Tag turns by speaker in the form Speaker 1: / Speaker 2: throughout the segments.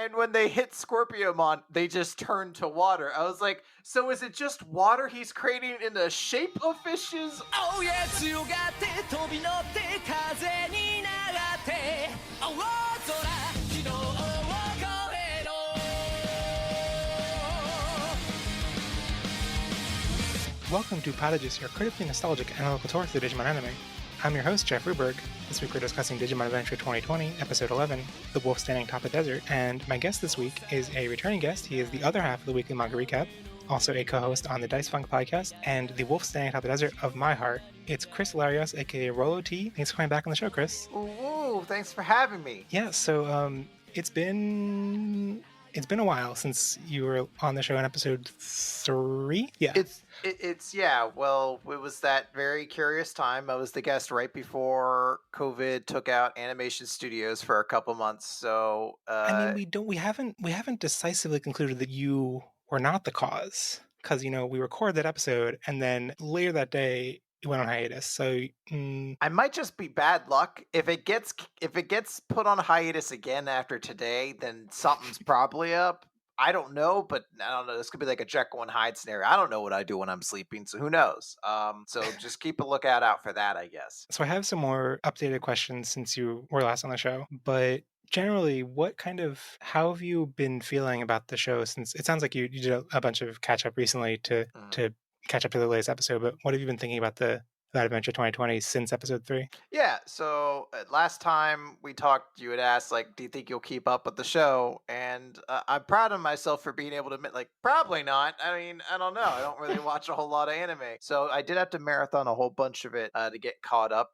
Speaker 1: And when they hit Scorpiomon, they just turn to water. I was like, so is it just water he's creating in the shape of fishes?
Speaker 2: Oh yeah, 強がって飛び乗って風に流って青空昨日を越えろ
Speaker 3: Welcome to Podages, your critically nostalgic analytical tour through Digimon anime. I'm your host, Jeff Ruberg. This week we're discussing Digimon Adventure 2020, Episode 11, The Wolf Standing Atop a Desert, and my guest this week is a returning guest. He is the other half of the Weekly Manga Recap, also a co-host on the Dice Funk podcast, and The Wolf Standing Atop a Desert of my heart. It's Chris Larios, aka Rolo T. Thanks for coming back on the show, Chris.
Speaker 1: Ooh, thanks for having me.
Speaker 3: Yeah, so it's been a while since you were on the show in episode 3. Yeah.
Speaker 1: Well, it was that very curious time. I was the guest right before COVID took out animation studios for a couple months. So
Speaker 3: I mean, we haven't decisively concluded that you were not the cause, because we recorded that episode and then later that day it went on hiatus. So
Speaker 1: I might just be bad luck. If it gets put on hiatus again after today, then something's probably up. I don't know, but I don't know. This could be like a Jekyll and Hyde scenario. I don't know what I do when I'm sleeping, so who knows? So just keep a lookout out for that, I guess.
Speaker 3: So I have some more updated questions since you were last on the show, but generally, how have you been feeling about the show since it sounds like you did a bunch of catch up recently to catch up to the latest episode, but what have you been thinking about that Adventure 2020 since episode 3?
Speaker 1: Yeah, so last time we talked, you had asked, like, do you think you'll keep up with the show? And I'm proud of myself for being able to admit, like, probably not. I mean, I don't know. I don't really watch a whole lot of anime. So I did have to marathon a whole bunch of it to get caught up.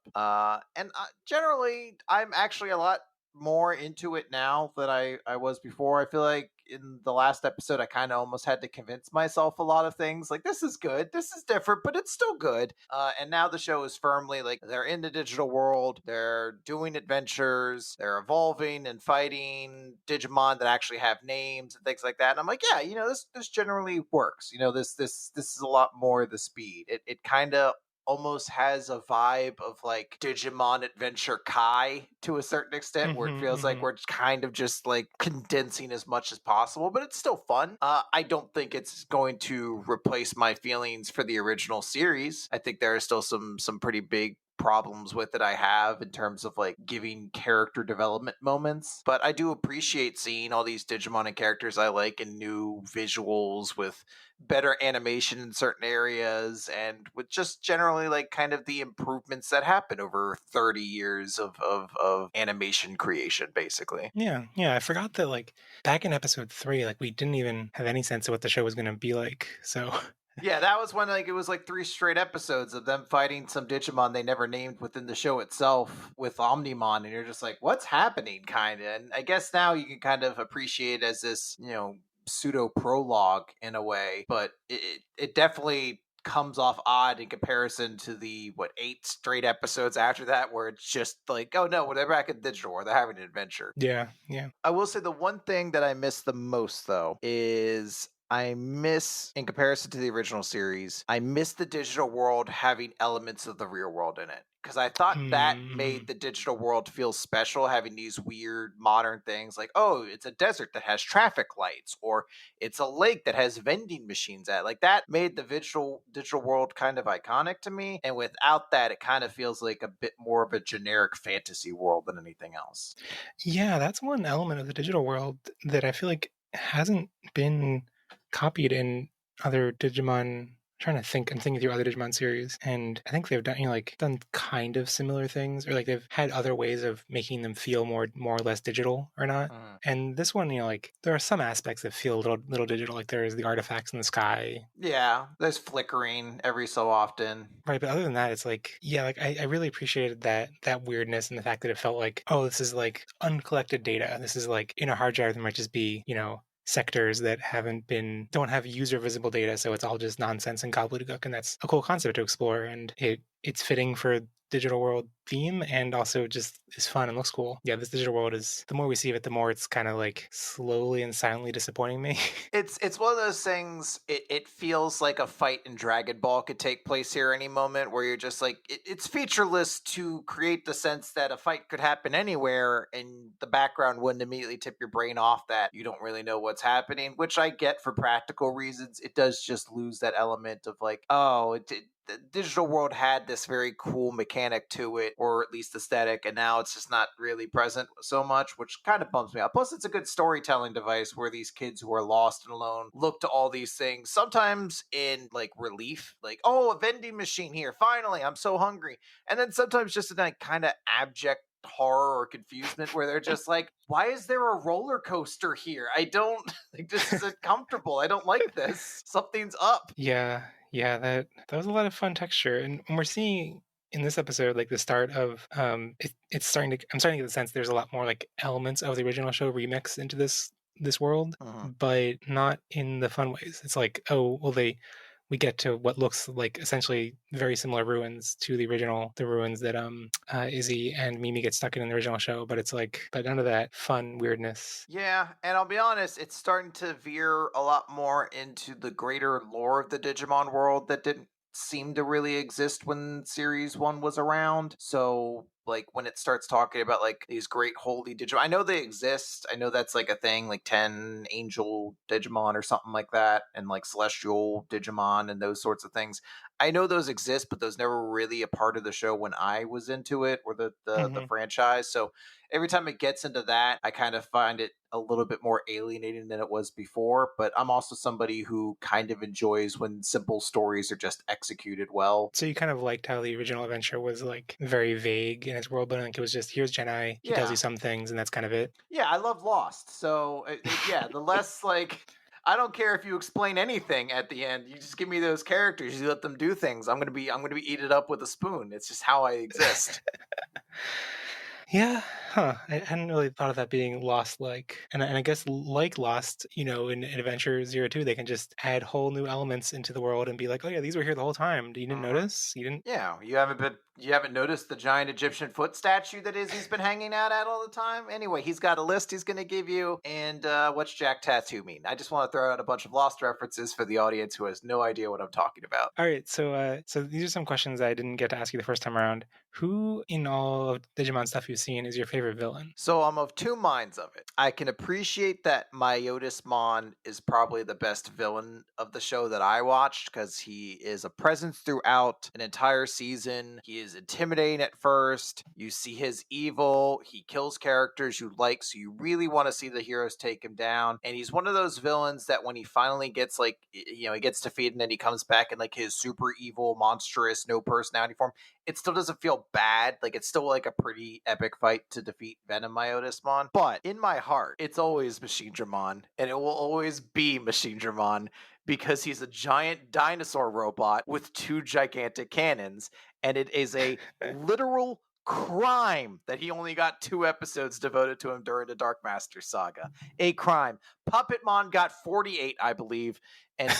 Speaker 1: And generally, I'm actually a lot more into it now than I was before. I feel like in the last episode I kind of almost had to convince myself a lot of things, like, this is good, this is different, but it's still good. And now the show is firmly like, they're in the digital world, they're doing adventures, they're evolving and fighting Digimon that actually have names and things like that, and I'm like, yeah, this generally works. This is a lot more the speed. It kind of almost has a vibe of like Digimon Adventure Kai to a certain extent, where it feels like we're kind of just like condensing as much as possible, but it's still fun. I don't think it's going to replace my feelings for the original series. I think there are still some pretty big problems with it I have in terms of like giving character development moments, but I do appreciate seeing all these Digimon and characters I like in new visuals with better animation in certain areas and with just generally like kind of the improvements that happen over 30 years of animation creation, basically.
Speaker 3: Yeah, I forgot that like back in episode 3, like we didn't even have any sense of what the show was going to be like, so
Speaker 1: yeah, that was when like it was like 3 straight episodes of them fighting some Digimon they never named within the show itself with Omnimon, and you're just like, what's happening, kind of. And I guess now you can kind of appreciate it as this, pseudo prologue in a way, but it definitely comes off odd in comparison to the 8 straight episodes after that, where it's just like, oh no, they're back in digital or they're having an adventure.
Speaker 3: Yeah.
Speaker 1: I will say the one thing that I miss the most, though, is I miss, in comparison to the original series, I miss the digital world having elements of the real world in it. Because I thought that made the digital world feel special, having these weird modern things like, oh, it's a desert that has traffic lights, or it's a lake that has vending machines at. Like, that made the digital world kind of iconic to me. And without that, it kind of feels like a bit more of a generic fantasy world than anything else.
Speaker 3: Yeah, that's one element of the digital world that I feel like hasn't been copied in other Digimon. I'm thinking through other Digimon series, and I think they've done kind of similar things, or like they've had other ways of making them feel more or less digital or not. And this one, like there are some aspects that feel a little digital, like there's the artifacts in the sky.
Speaker 1: Yeah, there's flickering every so often.
Speaker 3: Right, but other than that, it's like, yeah, like I really appreciated that weirdness and the fact that it felt like, oh, this is like uncollected data. This is like in a hard drive, there might just be, sectors that don't have user visible data, so it's all just nonsense and gobbledygook, and that's a cool concept to explore, and it it's fitting for digital world theme, and also just is fun and looks cool. Yeah, this digital world is, the more we see of it, the more it's kind of like slowly and silently disappointing me.
Speaker 1: It's one of those things. It feels like a fight in Dragon Ball could take place here any moment, where you're just like it's featureless to create the sense that a fight could happen anywhere, and the background wouldn't immediately tip your brain off that you don't really know what's happening. Which I get for practical reasons. It does just lose that element of like, oh, the digital world had this very cool mechanic to it, or at least aesthetic, and now it's just not really present so much, which kind of bums me out. Plus, it's a good storytelling device where these kids who are lost and alone look to all these things, sometimes in like relief, like, oh, a vending machine here, finally, I'm so hungry. And then sometimes just in like kind of abject horror or confusement where they're just like, why is there a roller coaster here? I don't like, this isn't comfortable. I don't like this. Something's up.
Speaker 3: Yeah, that was a lot of fun texture, and we're seeing in this episode like the start of it's starting to, I'm starting to get the sense there's a lot more like elements of the original show remixed into this world,
Speaker 1: Mhm.
Speaker 3: but not in the fun ways. It's like, oh well, we get to what looks like essentially very similar ruins to the original, the ruins that Izzy and Mimi get stuck in the original show, but it's like, but none of that fun weirdness.
Speaker 1: Yeah, and I'll be honest, it's starting to veer a lot more into the greater lore of the Digimon world that didn't seem to really exist when Series 1 was around. So, like, when it starts talking about, like, these great holy Digimon, I know they exist. I know that's, like, a thing, like 10 angel Digimon or something like that, and, like, celestial Digimon and those sorts of things. I know those exist, but those never really a part of the show when I was into it, or the
Speaker 3: Hmm.
Speaker 1: franchise. So every time it gets into that, I kind of find it a little bit more alienating than it was before. But I'm also somebody who kind of enjoys when simple stories are just executed well.
Speaker 3: So you kind of liked how the original adventure was like very vague in its world building. Like it was just, here's Jedi, he tells you
Speaker 1: Yeah.
Speaker 3: some things, and that's kind of it.
Speaker 1: Yeah, I love Lost. So, yeah, the less like, I don't care if you explain anything at the end. You just give me those characters. You let them do things. I'm gonna be eaten up with a spoon. It's just how I exist.
Speaker 3: Yeah, huh. I hadn't really thought of that being Lost like. And I guess like Lost, in Adventure Zero Two, they can just add whole new elements into the world and be like, oh yeah, these were here the whole time. You didn't
Speaker 1: Mhm.
Speaker 3: notice? You didn't?
Speaker 1: Yeah, you haven't noticed the giant Egyptian foot statue that Izzy's been hanging out at all the time? Anyway, he's got a list he's going to give you. And what's Jack Tattoo mean? I just want to throw out a bunch of Lost references for the audience who has no idea what I'm talking about.
Speaker 3: All right, so these are some questions I didn't get to ask you the first time around. Who in all of Digimon stuff you've seen is your favorite villain?
Speaker 1: So I'm of two minds of it. I can appreciate that Myotismon is probably the best villain of the show that I watched, because he is a presence throughout an entire season. He is intimidating at first. You see his evil. He kills characters you like, so you really want to see the heroes take him down. And he's one of those villains that when he finally gets like, he gets defeated and then he comes back in like his super evil, monstrous, no personality form, it still doesn't feel bad. Like, it's still like a pretty epic fight to defeat Venom Myotismon. But in my heart, it's always Machine Dramon, and it will always be Machine Dramon, because he's a giant dinosaur robot with two gigantic cannons, and it is a literal crime that he only got 2 episodes devoted to him during the Dark Master saga. A crime. Puppetmon got 48, I believe, and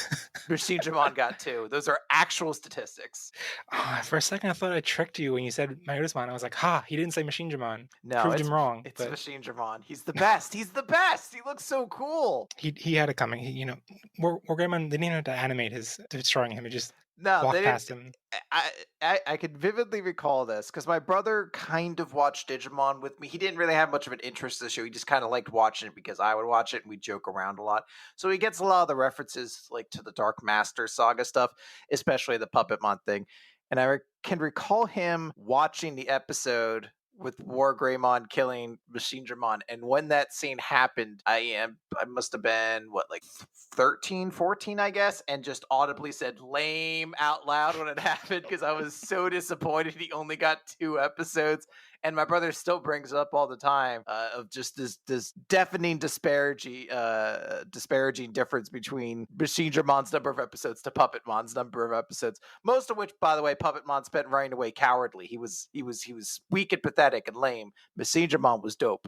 Speaker 1: Machine Dramon got 2. Those are actual statistics.
Speaker 3: Oh, for a second, I thought I tricked you when you said Myotismon. I was like, ha, he didn't say Machine Dramon.
Speaker 1: No,
Speaker 3: Proved
Speaker 1: it's
Speaker 3: him wrong,
Speaker 1: it's
Speaker 3: but
Speaker 1: Machine Dramon. He's the best. He's the best. He looks so cool.
Speaker 3: he had it coming. Wargreymon, they didn't even have to animate his destroying him. It just
Speaker 1: No, they
Speaker 3: walked
Speaker 1: didn't.
Speaker 3: past him.
Speaker 1: I can vividly recall this because my brother kind of watched Digimon with me. He didn't really have much of an interest in the show. He just kind of liked watching it because I would watch it and we joke around a lot. So he gets a lot of the references like to the Dark Master saga stuff, especially the Puppetmon thing. And can recall him watching the episode with Wargreymon killing Machine Dramon. And when that scene happened, I must have been what, like 13, 14, I guess, and just audibly said lame out loud when it happened, because I was so disappointed he only got 2 episodes. And my brother still brings it up all the time, of just this deafening disparaging difference between Machine Dramon's number of episodes to Puppetmon's number of episodes. Most of which, by the way, Puppetmon spent running away cowardly. He was weak and pathetic and lame. Machine Dramon was dope.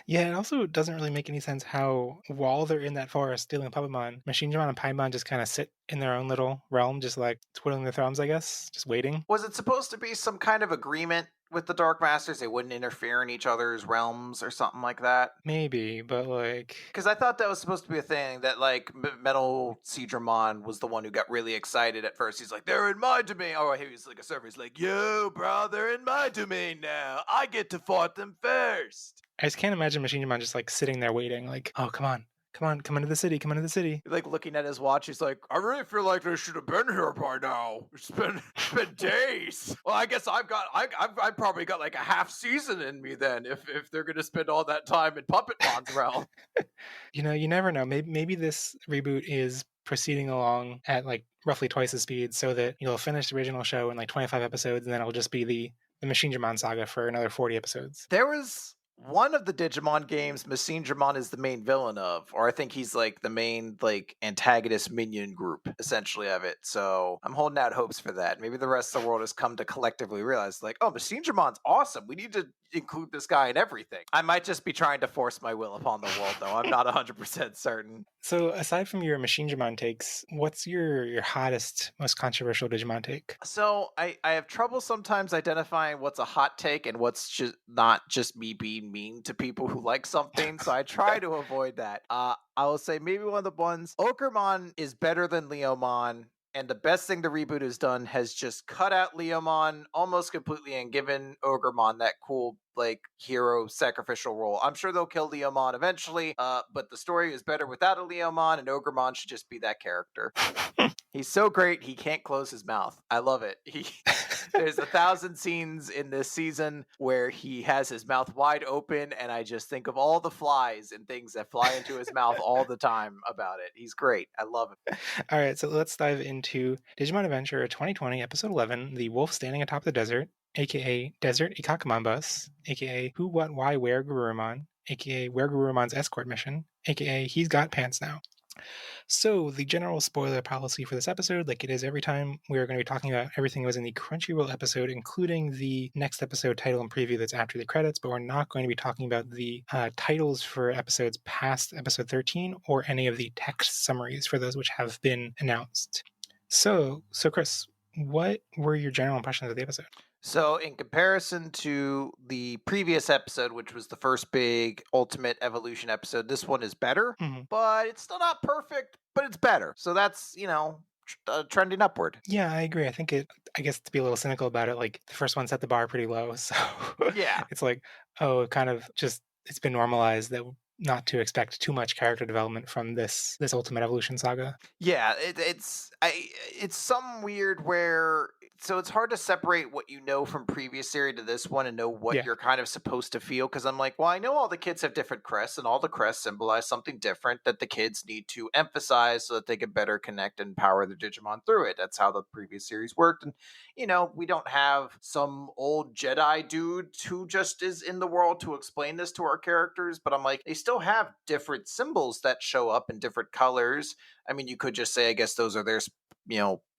Speaker 3: Yeah, it also doesn't really make any sense how, while they're in that forest stealing Puppetmon, Machinedramon and Paimon just kind of sit in their own little realm, just like twiddling their thumbs, I guess, just waiting.
Speaker 1: Was it supposed to be some kind of agreement with the Dark Masters? They wouldn't interfere in each other's realms or something like that?
Speaker 3: Maybe, but like,
Speaker 1: Because I thought that was supposed to be a thing that, like, Metal Seadramon was the one who got really excited at first. He's like, they're in my domain. Oh, he was like a server. He's like, yo, bro, they're in my domain now. I get to fight them first.
Speaker 3: I just can't imagine Machinedramon just like sitting there waiting, like, oh, come on, come on, come into the city, come into the city.
Speaker 1: Like, looking at his watch, he's like, I really feel like they should have been here by now. It's been days. Well, I guess I've probably got like a half season in me then if they're gonna spend all that time in Puppetmon's realm.
Speaker 3: You know, you never know. Maybe this reboot is proceeding along at like roughly twice the speed, so that you'll finish the original show in like 25 episodes, and then it'll just be the Machinedramon saga for another 40 episodes.
Speaker 1: There was one of the Digimon games Machinedramon is the main villain of, or I think he's like the main like antagonist minion group essentially of it. So I'm holding out hopes for that. Maybe the rest of the world has come to collectively realize like, oh, Machinedramon's awesome. We need to include this guy in everything. I might just be trying to force my will upon the world though. I'm not 100% certain.
Speaker 3: So aside from your Machinedramon takes, what's your hottest, most controversial Digimon take?
Speaker 1: So I have trouble sometimes identifying what's a hot take and what's just not just me being mean to people who like something. So I try to avoid that. I will say maybe one of the ones, Ogremon is better than Leomon. And the best thing the reboot has done has just cut out Leomon almost completely and given Ogremon that cool like hero sacrificial role. I'm sure they'll kill Leomon eventually, but the story is better without a Leomon, and Ogremon should just be that character. He's so great he can't close his mouth. I love it. There's 1,000 scenes in this season where he has his mouth wide open, and I just think of all the flies and things that fly into his mouth all the time about it. He's great. I love it.
Speaker 3: All right, so let's dive into Digimon Adventure 2020, Episode 11, The Wolf Standing Atop the Desert, aka Desert Ikakumon Bus, aka Who, What, Why, Where Gurumon, aka Where Gurumon's Escort Mission, aka He's Got Pants Now. So, the general spoiler policy for this episode, like it is every time, we're going to be talking about everything that was in the Crunchyroll episode, including the next episode title and preview that's after the credits, but we're not going to be talking about the titles for episodes past episode 13 or any of the text summaries for those which have been announced. So Chris, what were your general impressions of the episode?
Speaker 1: So, in comparison to the previous episode, which was the first big Ultimate Evolution episode, this one is better, but it's still not perfect, but it's better. So that's, trending upward.
Speaker 3: Yeah, I agree. I think I guess to be a little cynical about it, like the first one set the bar pretty low. So
Speaker 1: Yeah.
Speaker 3: it's like, oh, kind of just, it's been normalized that not to expect too much character development from this Ultimate Evolution saga.
Speaker 1: Yeah, it's some weird where so it's hard to separate what you know from previous series to this one and know what you're kind of supposed to feel, because I'm like, well, I know all the kids have different crests and all the crests symbolize something different that the kids need to emphasize so that they can better connect and power the Digimon through it. That's how the previous series worked. And we don't have some old Jedi dude who just is in the world to explain this to our characters, but I'm like, they still have different symbols that show up in different colors. I mean, you could just say, I guess those are their,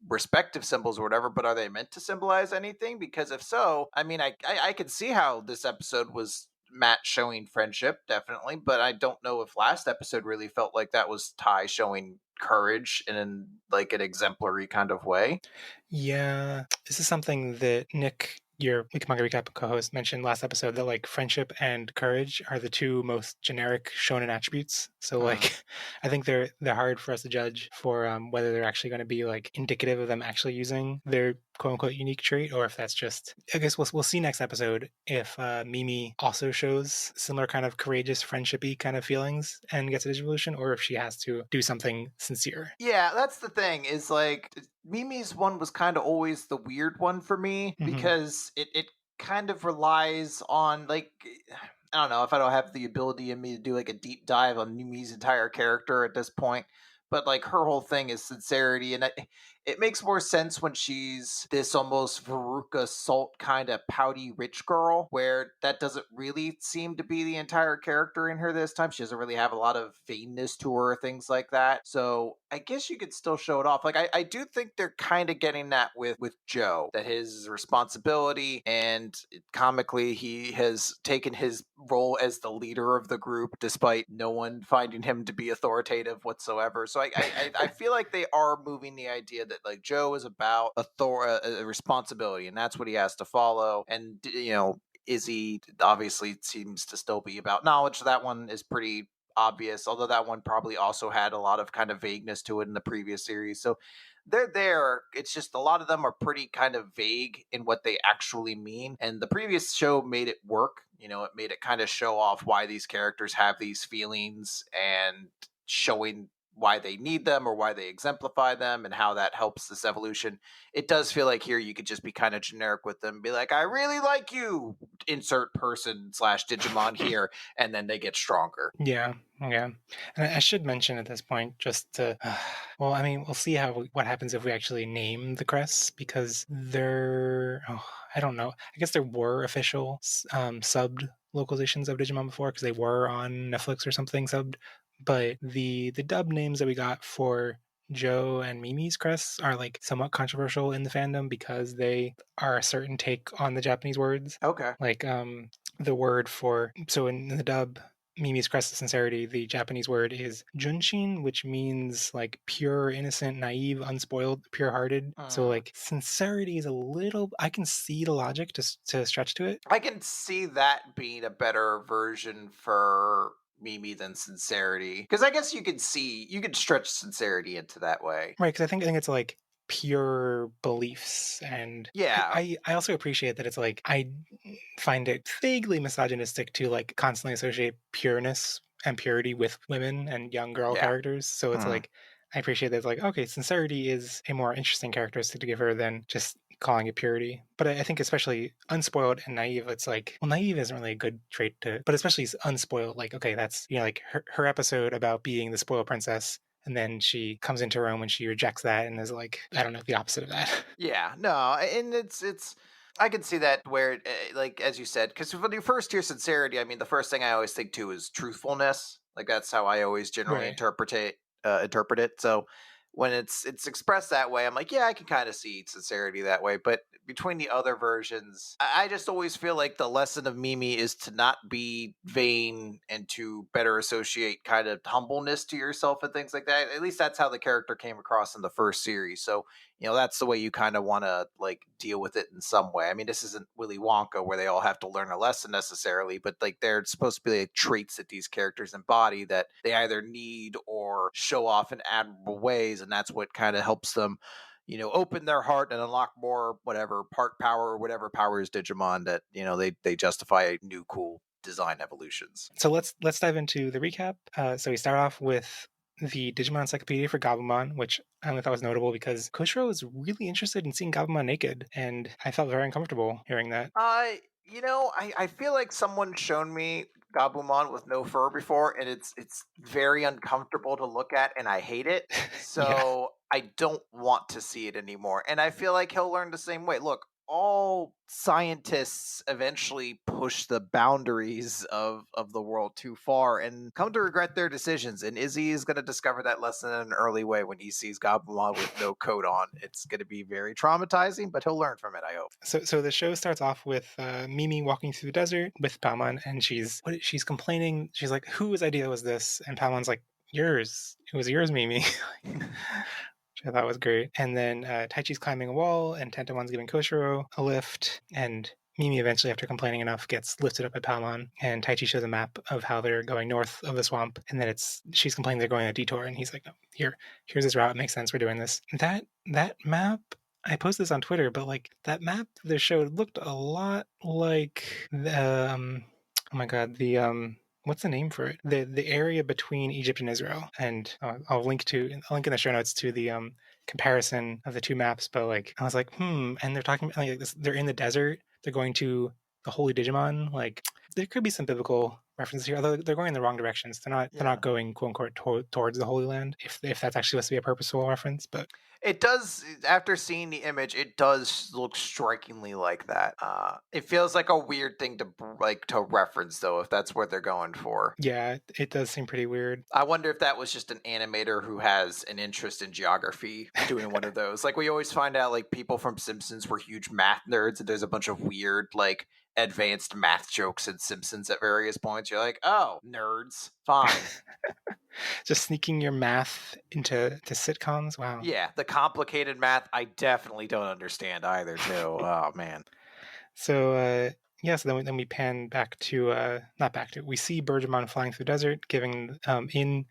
Speaker 1: respective symbols or whatever, but are they meant to symbolize anything? Because if so, I mean, I can see how this episode was Matt showing friendship, definitely, but I don't know if last episode really felt like that was Tai showing courage in like an exemplary kind of way.
Speaker 3: Yeah, this is something that Nick, your Weekly Manga Recap co-host, mentioned last episode, that like friendship and courage are the two most generic shonen attributes. So like, I think they're hard for us to judge for whether they're actually going to be like indicative of them actually using their quote unquote unique trait, or if that's just, I guess we'll see next episode if Mimi also shows similar kind of courageous friendshipy kind of feelings and gets a Digivolution, or if she has to do something sincere.
Speaker 1: Yeah, that's the thing, is like Mimi's one was kind of always the weird one for me, because it kind of relies on like, I don't know if I don't have the ability in me to do like a deep dive on Mimi's entire character at this point, but like her whole thing is sincerity, and it makes more sense when she's this almost Veruca Salt kind of pouty rich girl, where that doesn't really seem to be the entire character in her this time. She doesn't really have a lot of vainness to her, things like that. So I guess you could still show it off. Like I do think they're kind of getting that with Joe, that his responsibility and comically he has taken his role as the leader of the group despite no one finding him to be authoritative whatsoever. So I feel like they are moving the idea that like Joe is about responsibility, and that's what he has to follow. And Izzy obviously seems to still be about knowledge. So that one is pretty obvious, although that one probably also had a lot of kind of vagueness to it in the previous series. So they're there. It's just a lot of them are pretty kind of vague in what they actually mean. And the previous show made it work. It made it kind of show off why these characters have these feelings and showing why they need them or why they exemplify them and how that helps this evolution. It does feel like here you could just be kind of generic with them, be like, I really like you, insert person / Digimon here, and then they get stronger.
Speaker 3: Yeah. And I should mention at this point, just to, well, I mean, we'll see what happens if we actually name the crests, because I don't know. I guess there were official subbed localizations of Digimon before, because they were on Netflix or something subbed. But the dub names that we got for Joe and Mimi's crests are like somewhat controversial in the fandom because they are a certain take on the Japanese words.
Speaker 1: Okay.
Speaker 3: Like the word so in the dub, Mimi's crest of sincerity, the Japanese word is junshin, which means like pure, innocent, naive, unspoiled, pure-hearted. So like sincerity is I can see the logic to stretch to it.
Speaker 1: I can see that being a better version for Mimi than sincerity, because I guess you could stretch sincerity into that way,
Speaker 3: right? Because I think it's like pure beliefs, and
Speaker 1: yeah.
Speaker 3: I also appreciate that it's like I find it vaguely misogynistic to like constantly associate pureness and purity with women and young girl characters. So it's like I appreciate that it's like, okay, sincerity is a more interesting characteristic to give her than just calling it purity. But I think especially unspoiled and naive, it's like, well, naive isn't really a good trait but especially unspoiled, like, okay, that's, like her episode about being the spoiled princess, and then she comes into Rome and she rejects that and is like, I don't know, the opposite of that.
Speaker 1: Yeah, no, and it's I can see that where, like as you said, because when you first hear sincerity, I mean, the first thing I always think too is truthfulness. Like that's how I always generally
Speaker 3: Right.
Speaker 1: interpret it. So when it's expressed that way, I'm like, yeah, I can kind of see sincerity that way. But between the other versions, I just always feel like the lesson of Mimi is to not be vain and to better associate kind of humbleness to yourself and things like that. At least that's how the character came across in the first series. So that's the way you kind of want to like deal with it in some way. I mean, this isn't Willy Wonka where they all have to learn a lesson necessarily, but like they're supposed to be like traits that these characters embody that they either need or show off in admirable ways, and that's what kind of helps them open their heart and unlock more whatever part power or whatever powers Digimon that they justify new cool design evolutions.
Speaker 3: So let's dive into the recap. So we start off with the Digimon Encyclopedia for Gabumon, which I only thought was notable because Koshiro was really interested in seeing Gabumon naked, and I felt very uncomfortable hearing that.
Speaker 1: I feel like someone's shown me Gabumon with no fur before, and it's very uncomfortable to look at, and I hate it. So I don't want to see it anymore. And I feel like he'll learn the same way. Look, all scientists eventually push the boundaries of the world too far and come to regret their decisions. And Izzy is going to discover that lesson in an early way when he sees Gabumon with no coat on. It's going to be very traumatizing, but he'll learn from it, I hope.
Speaker 3: So the show starts off with Mimi walking through the desert with Palmon, and she's complaining. She's like, "Whose idea was this?" And Palmon's like, "Yours. It was yours, Mimi." Which I thought was great. And then Taichi's climbing a wall, and Tentomon's giving Koshiro a lift, and Mimi eventually, after complaining enough, gets lifted up by Palmon, and Taichi shows a map of how they're going north of the swamp, and then she's complaining they're going a detour, and he's like, no, here's this route, it makes sense, we're doing this. That map, I posted this on Twitter, but like that map they showed looked a lot like the oh my god, the what's the name for it? The area between Egypt and Israel. And I'll link in the show notes to the comparison of the two maps. But like I was like, and they're talking like this, they're in the desert. They're going to the Holy Digimon. Like there could be some biblical references here, although they're going in the wrong directions. They're not going quote unquote towards the Holy Land, if that's actually supposed to be a purposeful reference. But
Speaker 1: it does, after seeing the image, it does look strikingly like that. It feels like a weird thing to reference, though, if that's what they're going for.
Speaker 3: yeah, it does seem pretty weird.
Speaker 1: I wonder if that was just an animator who has an interest in geography doing one of those. Like, we always find out, like, people from Simpsons were huge math nerds, and there's a bunch of weird, like, advanced math jokes in Simpsons at various points. You're like, oh, nerds, fine.
Speaker 3: Just sneaking your math into sitcoms. Wow.
Speaker 1: Yeah, the complicated math I definitely don't understand either, too. Oh, man.
Speaker 3: So yeah, so then we pan back to not back to, we see Bergemon flying through the desert, giving in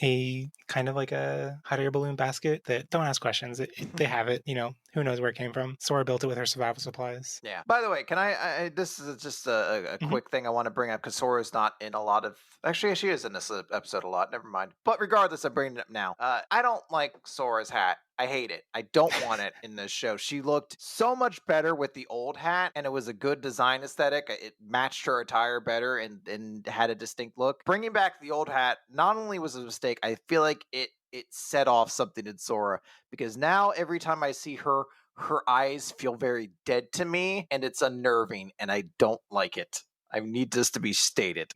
Speaker 3: a kind of like a hot air balloon basket that, don't ask questions. They have it, who knows where it came from. Sora built it with her survival supplies.
Speaker 1: Yeah. By the way, can I this is just a quick thing I want to bring up, because Sora's not in a lot of, actually she is in this episode a lot, never mind. But regardless, I'm bringing it up now. I don't like Sora's hat. I hate it. I don't want it in this show. She looked so much better with the old hat, and it was a good design aesthetic. It matched her attire better and had a distinct look. Bringing back the old hat not only was a mistake, I feel like it set off something in Sora, because now every time I see her eyes feel very dead to me, and it's unnerving, and I don't like it. I need this to be stated.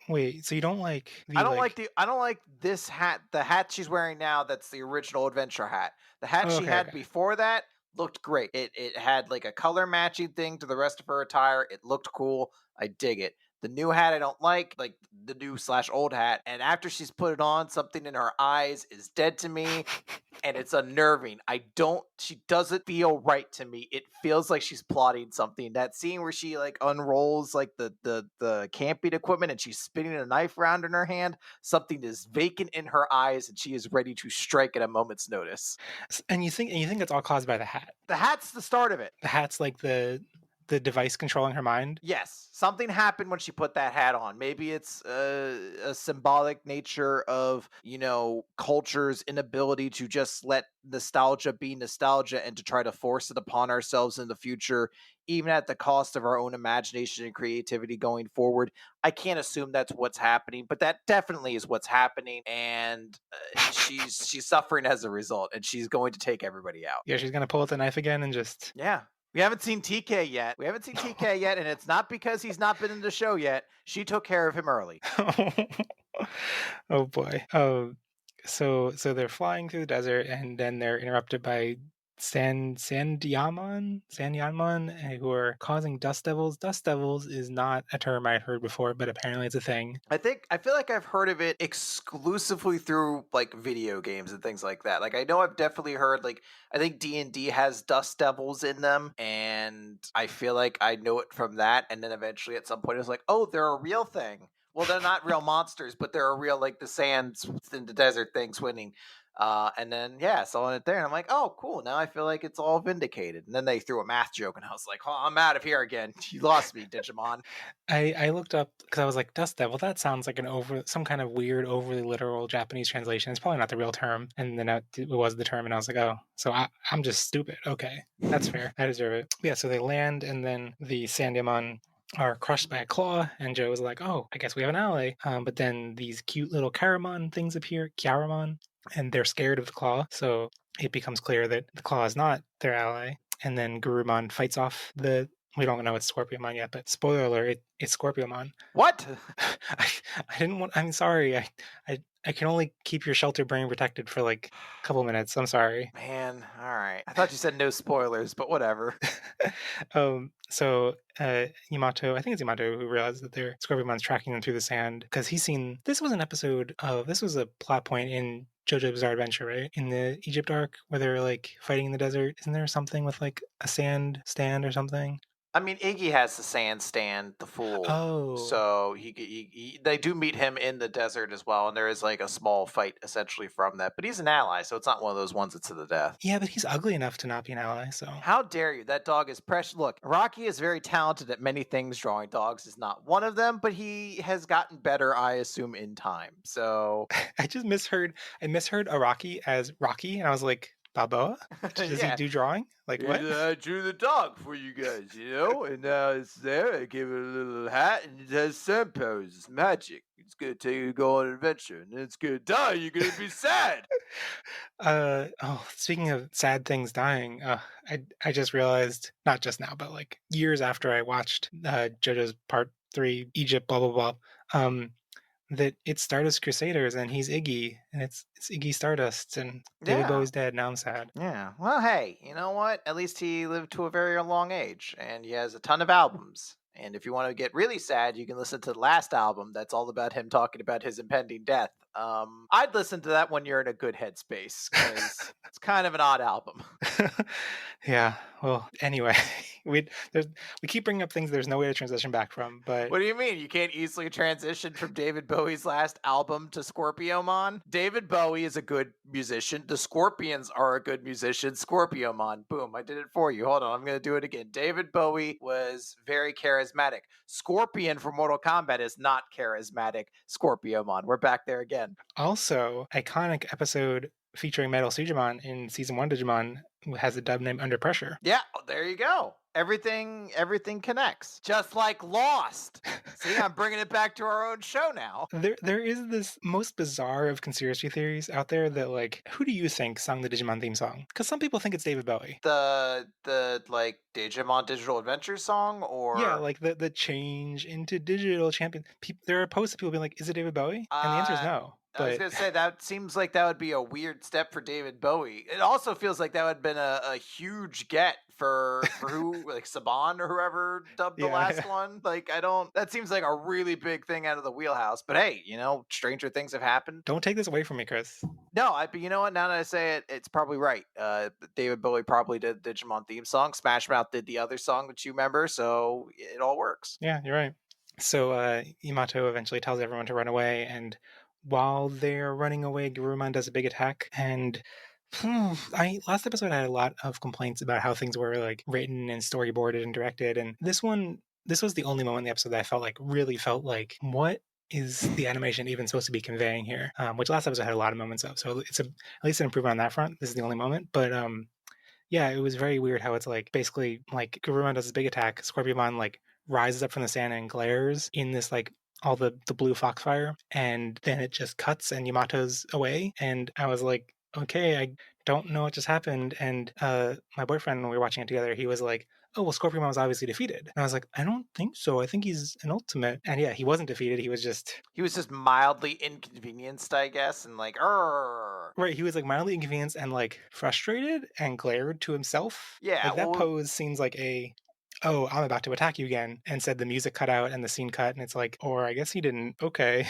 Speaker 3: Wait, so you don't like
Speaker 1: I don't like this hat. The hat she's wearing now, that's the original adventure hat. The hat she had before that looked great. It had like a color matching thing to the rest of her attire. It looked cool. I dig it. The new hat I don't like the new / old hat. And after she's put it on, something in her eyes is dead to me, and it's unnerving. She doesn't feel right to me. It feels like she's plotting something. That scene where she like unrolls like the camping equipment and she's spinning a knife around in her hand, something is vacant in her eyes and she is ready to strike at a moment's notice.
Speaker 3: And you think it's all caused by the hat?
Speaker 1: The hat's the start of it.
Speaker 3: The hat's like the device controlling her mind?
Speaker 1: Yes. Something happened when she put that hat on. Maybe it's a symbolic nature of, culture's inability to just let nostalgia be nostalgia and to try to force it upon ourselves in the future, even at the cost of our own imagination and creativity going forward. I can't assume that's what's happening, but that definitely is what's happening, and she's suffering as a result, and she's going to take everybody out.
Speaker 3: Yeah, she's going to pull out the knife again and just...
Speaker 1: Yeah. We haven't seen TK yet. And it's not because he's not been in the show yet. She took care of him early.
Speaker 3: Oh boy. So they're flying through the desert, and then they're interrupted by Sandiamon, who are causing dust devils. Dust devils is not a term I'd heard before, but apparently it's a thing.
Speaker 1: I feel like I've heard of it exclusively through like video games and things like that. Like, I know I've definitely heard, like, I think D&D has dust devils in them, and I feel like I know it from that. And then eventually at some point it's like, oh, they're a real thing. Well, they're not real monsters, but they're a real, like, the sands in the desert thing swimming. And then, yeah, saw it there, and I'm like, oh, cool. Now I feel like it's all vindicated. And then they threw a math joke, and I was like, oh, I'm out of here again. You lost me, Digimon.
Speaker 3: I looked up, because I was like, Dust Devil, that sounds like some kind of weird, overly literal Japanese translation. It's probably not the real term. And then it was the term, and I was like, oh, so I'm just stupid. Okay, that's fair. I deserve it. Yeah, so they land, and then the Sandiamon are crushed by a claw, and Joe was like, oh, I guess we have an ally. But then these cute little Karamon things appear, Kyaramon, and they're scared of the claw, so it becomes clear that the claw is not their ally. And then Gurumon fights off we don't know it's Scorpiomon yet, but spoiler alert, it's Scorpiomon.
Speaker 1: What?
Speaker 3: I'm sorry. I can only keep your shelter brain protected for like a couple minutes. I'm sorry.
Speaker 1: Man, all right. I thought you said no spoilers, but whatever.
Speaker 3: So Yamato, I think it's Yamato, who realizes that their Scorpiomon's tracking them through the sand, because this was a plot point in JoJo's Bizarre Adventure, right? In the Egypt arc, where they're like fighting in the desert. Isn't there something with like a sand stand or something?
Speaker 1: I mean, Iggy has the sand stand, the fool.
Speaker 3: Oh.
Speaker 1: So they do meet him in the desert as well, and there is like a small fight essentially from that. But he's an ally, so it's not one of those ones that's to the death.
Speaker 3: Yeah, but he's ugly enough to not be an ally, so...
Speaker 1: How dare you? That dog is precious. Look, Rocky is very talented at many things. Drawing dogs is not one of them, but he has gotten better, I assume, in time. So...
Speaker 3: I misheard Araki as Rocky, and I was like... Balboa? Does he
Speaker 1: Yeah.
Speaker 3: do drawing? Like what?
Speaker 1: I drew the dog for you guys, and now it's there. I gave it a little hat, and it has sun powers. It's magic. It's gonna take you to go on an adventure, and then it's gonna die. You're gonna be sad.
Speaker 3: Speaking of sad things dying, I just realized, not just now, but like years after I watched JoJo's Part 3, Egypt, blah blah blah, that it's Stardust Crusaders and he's Iggy, and it's Iggy Stardust, and David
Speaker 1: Yeah.
Speaker 3: Bowie's dead. Now I'm sad.
Speaker 1: Yeah. Well, hey, you know what? At least he lived to a very long age, and he has a ton of albums. And if you want to get really sad, you can listen to the last album that's all about him talking about his impending death. I'd listen to that when you're in a good headspace, because it's kind of an odd album.
Speaker 3: Yeah. Well, anyway, we keep bringing up things there's no way to transition back from, but
Speaker 1: What do you mean? You can't easily transition from David Bowie's last album to Scorpiomon? David Bowie is a good musician. The Scorpions are a good musician. Scorpiomon. Boom, I did it for you. Hold on, I'm going to do it again. David Bowie was very charismatic. Scorpion from Mortal Kombat is not charismatic. Scorpiomon. We're back there again.
Speaker 3: also iconic episode featuring Metal Digimon in season 1 Digimon has a dub name Under Pressure.
Speaker 1: Yeah, there you go. Everything connects. Just like Lost. See, I'm bringing it back to our own show now.
Speaker 3: There is this most bizarre of conspiracy theories out there that, like, who do you think sung the Digimon theme song? Because some people think it's David Bowie.
Speaker 1: The like Digimon Digital Adventure song, or
Speaker 3: Yeah, like the change into digital champion. There are posts of people being like, "Is it David Bowie?" And the answer is no.
Speaker 1: I was
Speaker 3: But
Speaker 1: gonna say that seems like that would be a weird step for David Bowie. It also feels like that would have been a huge get for who, like Saban or whoever dubbed the
Speaker 3: Yeah,
Speaker 1: last
Speaker 3: yeah.
Speaker 1: one. Like that seems like a really big thing out of the wheelhouse. But hey, stranger things have happened.
Speaker 3: Don't take this away from me, Chris.
Speaker 1: No, but you know what? Now that I say it, it's probably right. David Bowie probably did the Digimon theme song. Smash Mouth did the other song that you remember, so it all works.
Speaker 3: Yeah, you're right. So Yamato eventually tells everyone to run away, and while they're running away, Garurumon does a big attack. And last episode I had a lot of complaints about how things were like written and storyboarded and directed, and this was the only moment in the episode that I really felt like, what is the animation even supposed to be conveying here? Which last episode had a lot of moments of, so it's at least an improvement on that front. This is the only moment, but yeah, it was very weird how it's like basically like Garurumon does this big attack, Scorpiomon like rises up from the sand and glares in this like all the blue foxfire, and then it just cuts and Yamato's away, and I was like, okay, I don't know what just happened. And my boyfriend, when we were watching it together, he was like, oh well, Scorpiomon was obviously defeated, and I was like, I don't think so. I think he's an ultimate. And yeah, he wasn't defeated. He was just
Speaker 1: mildly inconvenienced, I guess, and like,
Speaker 3: right. He was like mildly inconvenienced and like frustrated and glared to himself.
Speaker 1: Yeah,
Speaker 3: like that pose seems like oh, I'm about to attack you again, and said the music cut out and the scene cut, and it's like, or I guess he didn't. Okay.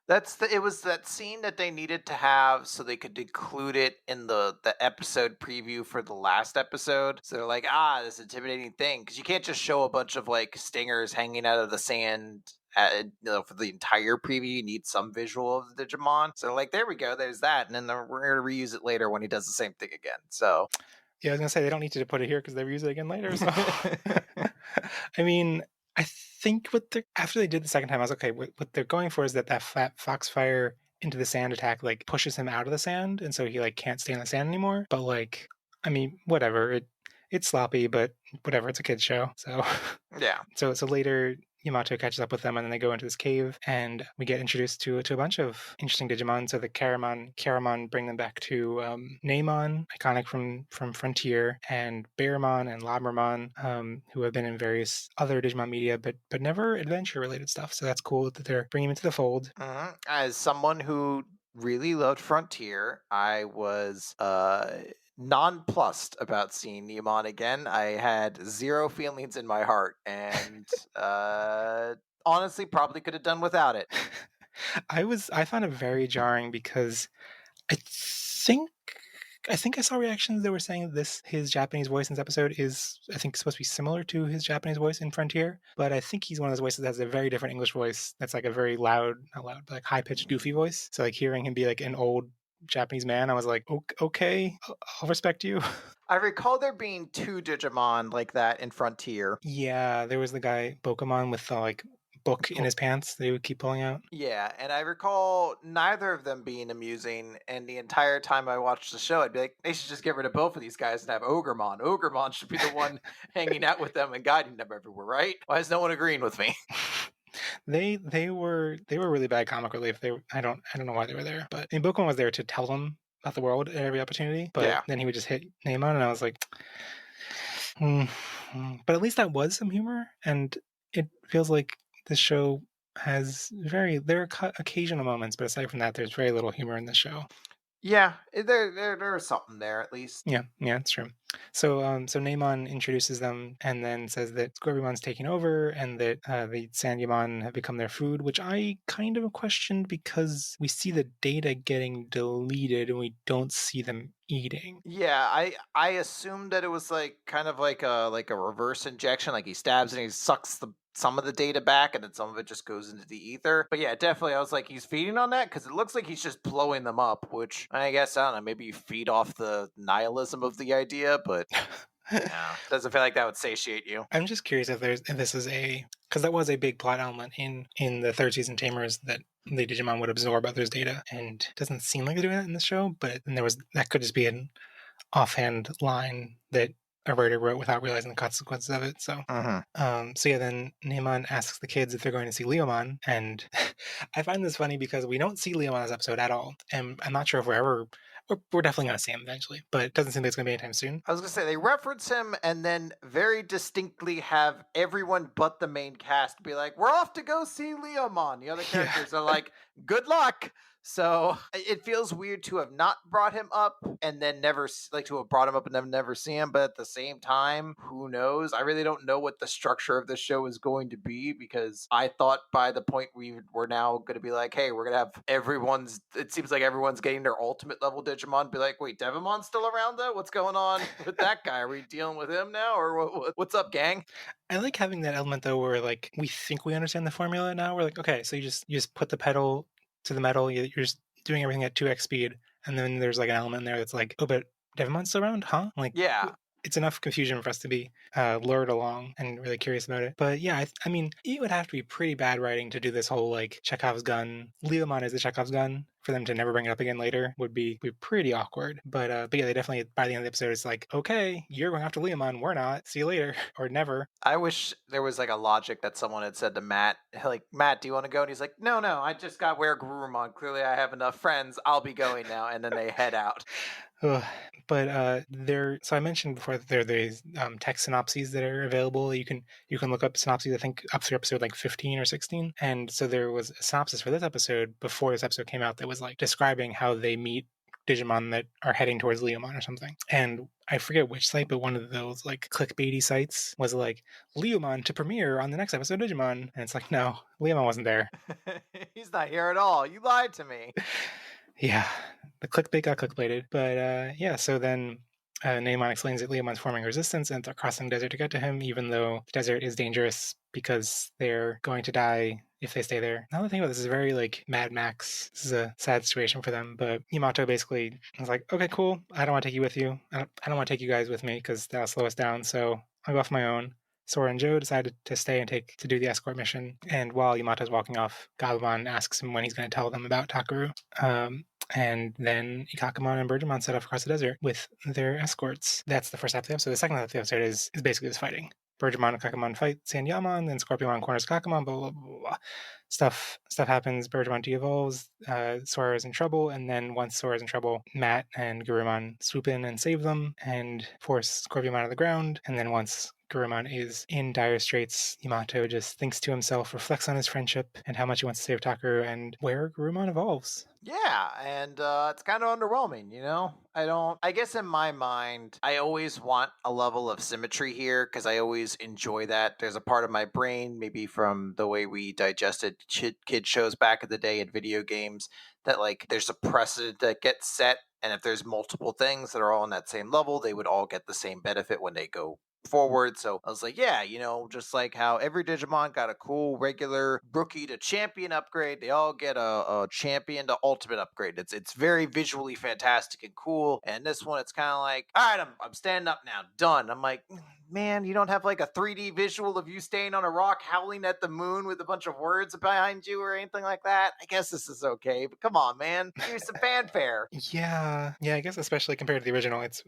Speaker 1: It was that scene that they needed to have so they could include it in the episode preview for the last episode. So they're like, this intimidating thing, because you can't just show a bunch of like stingers hanging out of the sand. For the entire preview, you need some visual of the Digimon. So like, there we go, there's that, and then we're gonna reuse it later when he does the same thing again. So
Speaker 3: yeah, I was gonna say they don't need to put it here because they reuse it again later. So I mean, I think after they did the second time, I was okay. What they're going for is that flat foxfire into the sand attack like pushes him out of the sand, and so he like can't stay in the sand anymore. But like, I mean, whatever. It's sloppy, but whatever. It's a kids show, so
Speaker 1: yeah.
Speaker 3: So later, Yamato catches up with them, and then they go into this cave, and we get introduced to a bunch of interesting Digimon. So the Caramon bring them back to Neimon, iconic from Frontier, and Bearmon and Labramon, who have been in various other Digimon media, but never adventure-related stuff. So that's cool that they're bringing them into the fold.
Speaker 1: Mm-hmm. As someone who really loved Frontier, I was nonplussed about seeing Neimon again. I had zero feelings in my heart, and honestly probably could have done without it.
Speaker 3: I found it very jarring because I think I saw reactions that were saying that his Japanese voice in this episode is, I think, supposed to be similar to his Japanese voice in Frontier, but I think he's one of those voices that has a very different English voice that's like a very loud, not loud, but like high-pitched, goofy voice. So like hearing him be like an old Japanese man, I was like, okay, I'll respect you.
Speaker 1: I recall there being 2 Digimon like that in Frontier.
Speaker 3: Yeah, there was the guy Pokemon with the like book in his pants that he would keep pulling out.
Speaker 1: Yeah, and I recall neither of them being amusing, and the entire time I watched the show, I'd be like, they should just get rid of both of these guys and have Ogremon. Ogremon should be the one hanging out with them and guiding them everywhere, right? Why is no one agreeing with me?
Speaker 3: They were really bad comic relief. I don't know why they were there, but I mean, Bookman was there to tell them about the world at every opportunity. But
Speaker 1: Yeah.
Speaker 3: then he would just hit Neymon, and I was like, hmm. But at least that was some humor, and it feels like this show has there are occasional moments, but aside from that, there's very little humor in the show.
Speaker 1: Yeah, there's something there at least.
Speaker 3: Yeah, it's true. So Neymon introduces them and then says that Scorpion's taking over and that the Sandymon have become their food, which I kind of questioned because we see the data getting deleted and we don't see them eating.
Speaker 1: Yeah, I assumed that it was like kind of like a reverse injection, like he stabs and he sucks some of the data back and then some of it just goes into the ether. But yeah, definitely I was like he's feeding on that because it looks like he's just blowing them up, which I guess I don't know, maybe you feed off the nihilism of the idea, but yeah, doesn't feel like that would satiate you.
Speaker 3: I'm just curious if this is because that was a big plot element in the third season Tamers that the Digimon would absorb others' data, and it doesn't seem like they're doing that in the show. But then that could just be an offhand line that a writer wrote without realizing the consequences of it. So, so yeah, then Neymon asks the kids if they're going to see Leomon, and I find this funny because we don't see Leomon this episode at all, and I'm not sure if we're definitely going to see him eventually, but it doesn't seem like it's going to be anytime soon.
Speaker 1: I was going to say, they reference him and then very distinctly have everyone but the main cast be like, we're off to go see Leomon. The other characters are like, good luck. So it feels weird to have not brought him up and then never, like to have brought him up and then never see him. But at the same time, who knows? I really don't know what the structure of the show is going to be because I thought by the point we're now going to be like, hey, we're going to have it seems like everyone's getting their ultimate level Digimon. Be like, wait, Devimon's still around though? What's going on with that guy? Are we dealing with him now or what's up, gang?
Speaker 3: I like having that element though where like we think we understand the formula now. We're like, okay, so you just put the pedal to the metal, you're just doing everything at 2x speed, and then there's like an element in there that's like, oh, but Devimon's still around, huh? Like,
Speaker 1: yeah,
Speaker 3: it's enough confusion for us to be lured along and really curious about it. But yeah, I mean, it would have to be pretty bad writing to do this whole like Chekhov's gun. Leomon is the Chekhov's gun. For them to never bring it up again later would be pretty awkward. But yeah, they definitely, by the end of the episode, it's like, okay, you're going after Leomon, we're not. See you later, or never.
Speaker 1: I wish there was like a logic that someone had said to Matt, like, Matt, do you want to go? And he's like, no, I just got Where Garurumon. Clearly I have enough friends. I'll be going now. And then they head out.
Speaker 3: But so I mentioned before that there are these text synopses that are available. You can look up synopses, I think up through episode like 15 or 16. And so there was a synopsis for this episode before this episode came out that was like describing how they meet Digimon that are heading towards Leomon or something. And I forget which site, but one of those like clickbaity sites was like, Leomon to premiere on the next episode of Digimon. And it's like, no, Leomon wasn't there.
Speaker 1: He's not here at all. You lied to me.
Speaker 3: Yeah, the clickbait got clickbaited. But yeah, so then Neymon explains that Leomon's forming resistance and they're crossing the desert to get to him, even though the desert is dangerous because they're going to die if they stay there. Now the thing about this is very like Mad Max. This is a sad situation for them, but Yamato basically is like, okay, cool. I don't want to take you with you. I don't want to take you guys with me because that'll slow us down. So I'll go off my own. Sora and Joe decided to stay and to do the escort mission. And while Yamato's walking off, Gabumon asks him when he's going to tell them about Takeru. And then Ikakumon and Birdramon set off across the desert with their escorts. That's the first half of the episode. The second half of the episode is basically this fighting. Birdramon and Kakumon fight Sanyamon, then Scorpiomon corners Kakumon, blah, blah, blah, blah. Stuff happens. Birdramon de-evolves, Sora is in trouble, and then once Sora's in trouble, Matt and Garurumon swoop in and save them and force Scorpiomon out of the ground. And then once Garurumon is in dire straits, Yamato just thinks to himself, reflects on his friendship and how much he wants to save Takeru and where Garurumon evolves.
Speaker 1: Yeah, and it's kind of underwhelming, you know? I guess in my mind, I always want a level of symmetry here because I always enjoy that. There's a part of my brain, maybe from the way we digested kid shows back in the day in video games, that like there's a precedent that gets set. And if there's multiple things that are all on that same level, they would all get the same benefit when they go forward. So I was like, yeah, you know, just like how every Digimon got a cool regular rookie to champion upgrade, they all get a champion to ultimate upgrade. It's very visually fantastic and cool. And this one, it's kind of like, all right, I'm standing up now, done. I'm like, man, you don't have like a 3D visual of you staying on a rock howling at the moon with a bunch of words behind you or anything like that. I guess this is okay, but come on, man, give me some fanfare.
Speaker 3: Yeah, yeah. I guess especially compared to the original, it's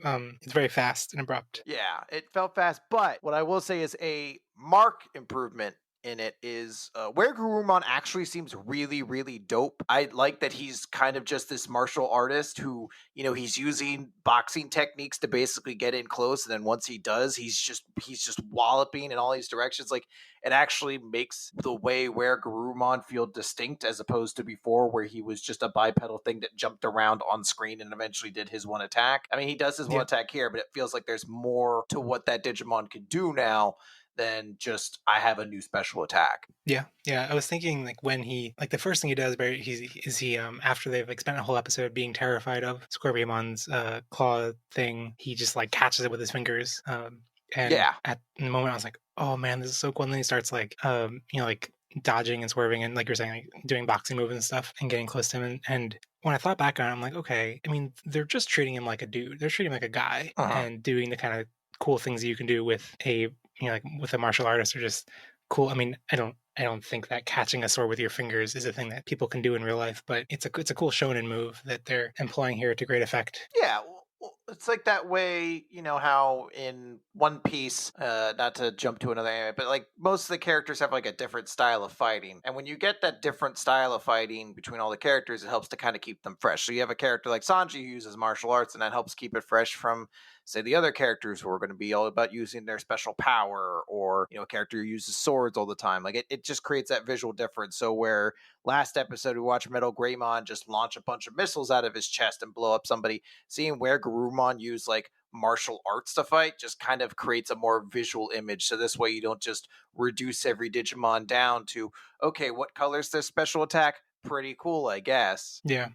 Speaker 3: very fast and abrupt.
Speaker 1: Yeah, it felt fast, but what I will say is a mark improvement in it is where Gurumon actually seems really, really dope. I like that he's kind of just this martial artist who, he's using boxing techniques to basically get in close, and then once he does, he's just walloping in all these directions. Like it actually makes the way where Gurumon feel distinct as opposed to before where he was just a bipedal thing that jumped around on screen and eventually did his one attack. I mean, he does his one
Speaker 3: Yeah.
Speaker 1: attack here, but it feels like there's more to what that Digimon can do now than just I have a new special attack.
Speaker 3: Yeah, yeah. I was thinking like when the first thing he does, he after they've like spent a whole episode being terrified of Scorpiomon's claw thing, he just like catches it with his fingers. And
Speaker 1: Yeah.
Speaker 3: at the moment, I was like, oh man, this is so cool. And then he starts like like dodging and swerving and like you're saying, like doing boxing moves and stuff and getting close to him. And when I thought back on it, I'm like, okay, I mean, they're just treating him like a dude. They're treating him like a guy and doing the kind of cool things that you can do with like with a martial artist are just cool. I mean, I don't think that catching a sword with your fingers is a thing that people can do in real life, but it's a cool shonen move that they're employing here to great effect.
Speaker 1: Yeah, well, it's like that way, how in One Piece, not to jump to another anime, but like most of the characters have like a different style of fighting. And when you get that different style of fighting between all the characters, it helps to kind of keep them fresh. So you have a character like Sanji who uses martial arts, and that helps keep it fresh from, say, the other characters who are going to be all about using their special power, or, a character who uses swords all the time. Like it just creates that visual difference. So where last episode we watched Metal Greymon just launch a bunch of missiles out of his chest and blow up somebody, seeing where Garurumon used like martial arts to fight just kind of creates a more visual image. So this way you don't just reduce every Digimon down to, okay, what color's their special attack? Pretty cool, I guess.
Speaker 3: Yeah.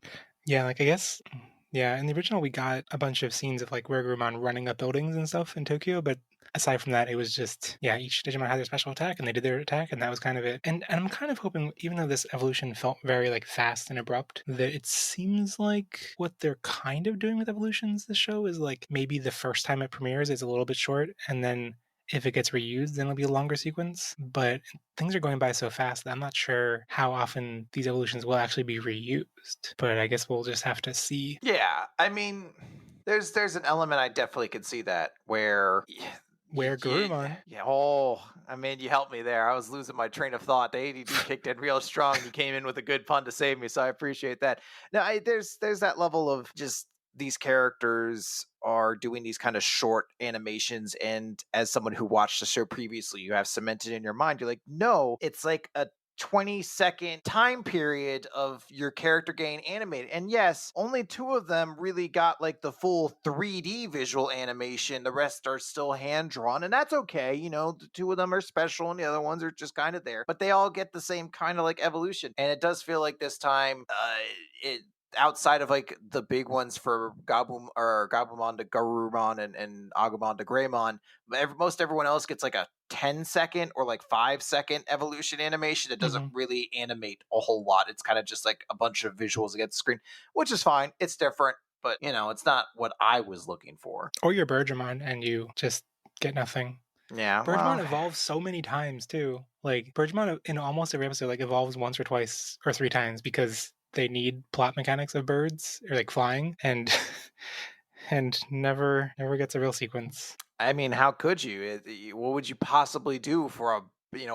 Speaker 3: Yeah, like I guess yeah, in the original we got a bunch of scenes of like Wergurumon running up buildings and stuff in Tokyo, but aside from that it was just each Digimon had their special attack and they did their attack and that was kind of it. And I'm kind of hoping, even though this evolution felt very like fast and abrupt, that it seems like what they're kind of doing with evolutions this show is like maybe the first time it premieres is a little bit short and then if it gets reused, then it'll be a longer sequence. But things are going by so fast that I'm not sure how often these evolutions will actually be reused. But I guess we'll just have to see.
Speaker 1: Yeah, I mean, there's an element I definitely could see that where
Speaker 3: Where Garurumon.
Speaker 1: Yeah. Oh, I mean, you helped me there. I was losing my train of thought. The ADD kicked in real strong. You came in with a good pun to save me, so I appreciate that. Now, there's that level of just these characters are doing these kind of short animations, and as someone who watched the show previously, you have cemented in your mind. You're like, no, it's like a 20-second time period of your character getting animated. And yes, only two of them really got like the full 3D visual animation. The rest are still hand drawn, and that's okay. The two of them are special and the other ones are just kind of there, but they all get the same kind of like evolution. And it does feel like this time, it outside of like the big ones for Gabumon to Garurumon and Agumon to Greymon, most everyone else gets like a 10-second or like 5-second evolution animation that doesn't really animate a whole lot. It's kind of just like a bunch of visuals against the screen, which is fine. It's different, but it's not what I was looking for.
Speaker 3: Or your Birdramon and you just get nothing.
Speaker 1: Yeah,
Speaker 3: Birdramon evolves so many times too. Like Birdramon in almost every episode like evolves once or twice or 3 times because they need plot mechanics of birds or like flying and and never gets a real sequence.
Speaker 1: I mean, how could you? What would you possibly do for a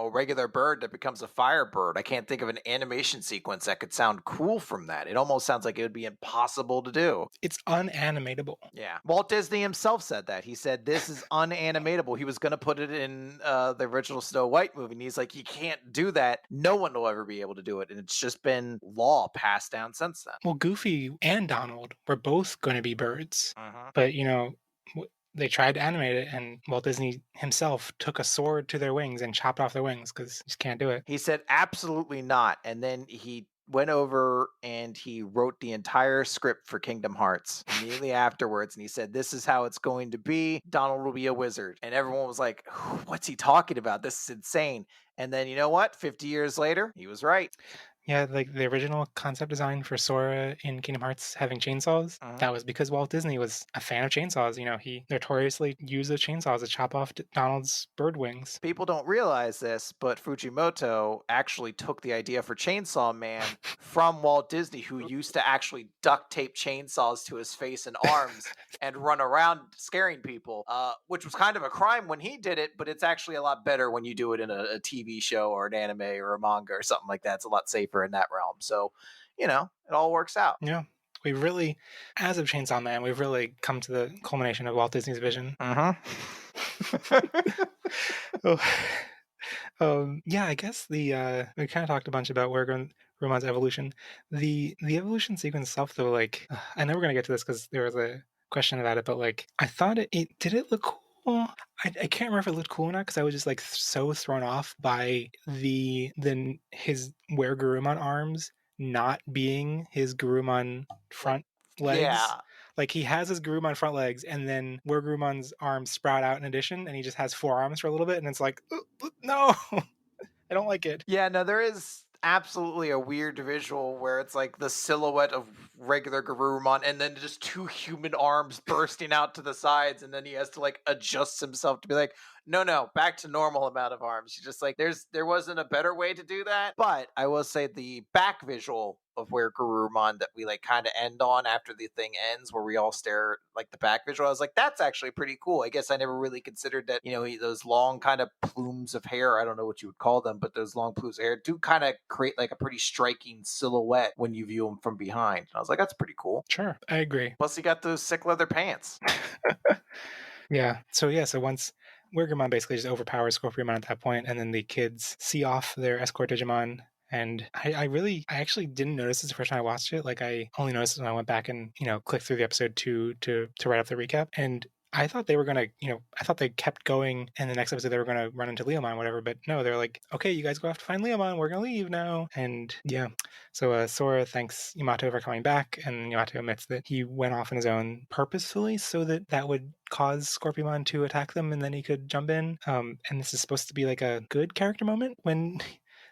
Speaker 1: regular bird that becomes a firebird? I can't think of an animation sequence that could sound cool from that. It almost sounds like it would be impossible to do.
Speaker 3: It's unanimatable.
Speaker 1: Yeah. Walt Disney himself said that. He said, this is unanimatable. He was going to put it in the original Snow White movie. And he's like, you can't do that. No one will ever be able to do it. And it's just been law passed down since then.
Speaker 3: Well, Goofy and Donald were both going to be birds. But, they tried to animate it, and Walt Disney himself took a sword to their wings and chopped off their wings because he just can't do it.
Speaker 1: He said, absolutely not. And then he went over and he wrote the entire script for Kingdom Hearts immediately afterwards. And he said, this is how it's going to be. Donald will be a wizard. And everyone was like, what's he talking about? This is insane. And then you know what? 50 years later, he was right.
Speaker 3: Yeah, like the original concept design for Sora in Kingdom Hearts having chainsaws,
Speaker 1: Mhm.
Speaker 3: that was because Walt Disney was a fan of chainsaws. You know, he notoriously used those chainsaws to chop off Donald's bird wings.
Speaker 1: People don't realize this, but Fujimoto actually took the idea for Chainsaw Man from Walt Disney, who used to actually duct tape chainsaws to his face and arms and run around scaring people, which was kind of a crime when he did it, but it's actually a lot better when you do it in a TV show or an anime or a manga or something like that. It's a lot safer in that realm. So, it all works out.
Speaker 3: Yeah. We've really, as of Chainsaw Man, we've really come to the culmination of Walt Disney's vision. Oh, yeah, I guess we kind of talked a bunch about Rumon's evolution. The evolution sequence itself, though, like I know we're gonna get to this because there was a question about it, but like I thought it did it look cool. I can't remember if it looked cool or not because I was just like so thrown off by his Were Garurumon arms not being his Garurumon
Speaker 1: Like,
Speaker 3: front legs.
Speaker 1: yeah.
Speaker 3: Like he has his Garurumon front legs, and then Were Garurumon's arms sprout out in addition, and he just has four arms for a little bit, and it's like, no, I don't like it.
Speaker 1: Yeah, no, there is absolutely a weird visual where it's like the silhouette of regular Garurumon and then just two human arms bursting out to the sides, and then he has to like adjust himself to be like, no, back to normal amount of arms. You just like there wasn't a better way to do that. But I will say the back visual of where Garurumon that we like kind of end on after the thing ends, where we all stare at, like the back visual. I was like, that's actually pretty cool. I guess I never really considered that. Those long kind of plumes of hair. I don't know what you would call them, but those long plumes of hair do kind of create like a pretty striking silhouette when you view them from behind. And I was like, that's pretty cool.
Speaker 3: Sure, I agree.
Speaker 1: Plus, he got those sick leather pants.
Speaker 3: Yeah. So once Wergamon basically just overpowers Scorpiomon at that point, and then the kids see off their escort Digimon. And I actually didn't notice this the first time I watched it. Like I only noticed it when I went back and clicked through the episode to write up the recap. And I thought they were gonna, I thought they kept going, and the next episode they were gonna run into Leomon, whatever. But no, they're like, okay, you guys go off to find Leomon. We're gonna leave now. And yeah, so Sora thanks Yamato for coming back, and Yamato admits that he went off on his own purposefully so that would cause Scorpiomon to attack them, and then he could jump in. And this is supposed to be like a good character moment when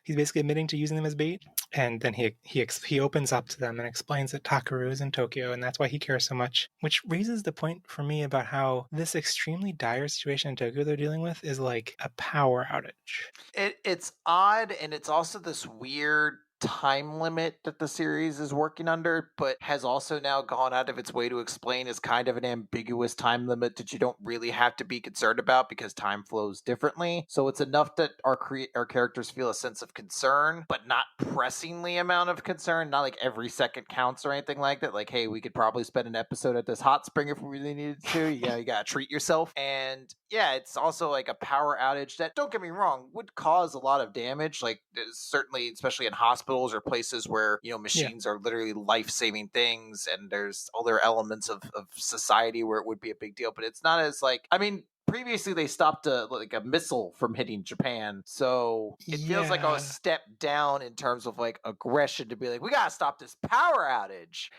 Speaker 3: he's basically admitting to using them as bait, and then he opens up to them and explains that Takaru is in Tokyo, and that's why he cares so much. Which raises the point for me about how this extremely dire situation in Tokyo they're dealing with is like a power outage.
Speaker 1: It's odd, and it's also this weird time limit that the series is working under, but has also now gone out of its way to explain is kind of an ambiguous time limit that you don't really have to be concerned about because time flows differently. So it's enough that our characters feel a sense of concern, but not pressingly amount of concern. Not like every second counts or anything like that. Like, hey, we could probably spend an episode at this hot spring if we really needed to. You gotta treat yourself. And yeah, it's also like a power outage that, don't get me wrong, would cause a lot of damage. Like certainly, especially in hospitals or places where machines are literally life-saving things, and there's other elements of society where it would be a big deal. But it's not as like, I mean, previously they stopped a missile from hitting Japan, so it feels like a step down in terms of like aggression to be like, we gotta stop this power outage.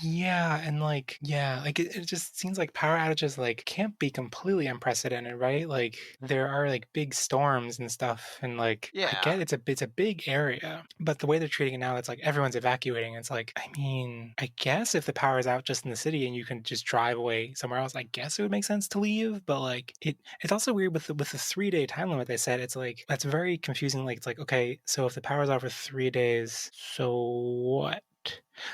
Speaker 3: Yeah, and like, it just seems like power outages like can't be completely unprecedented, right? Like there are like big storms and stuff, and like I get it's a big area, but the way they're treating it now, it's like everyone's evacuating. It's like, I mean, I guess if the power is out just in the city and you can just drive away somewhere else, I guess it would make sense to leave. But like it's also weird with the 3-day time limit they said. It's like that's very confusing. Like it's like, okay, so if the power's out for 3 days, so what?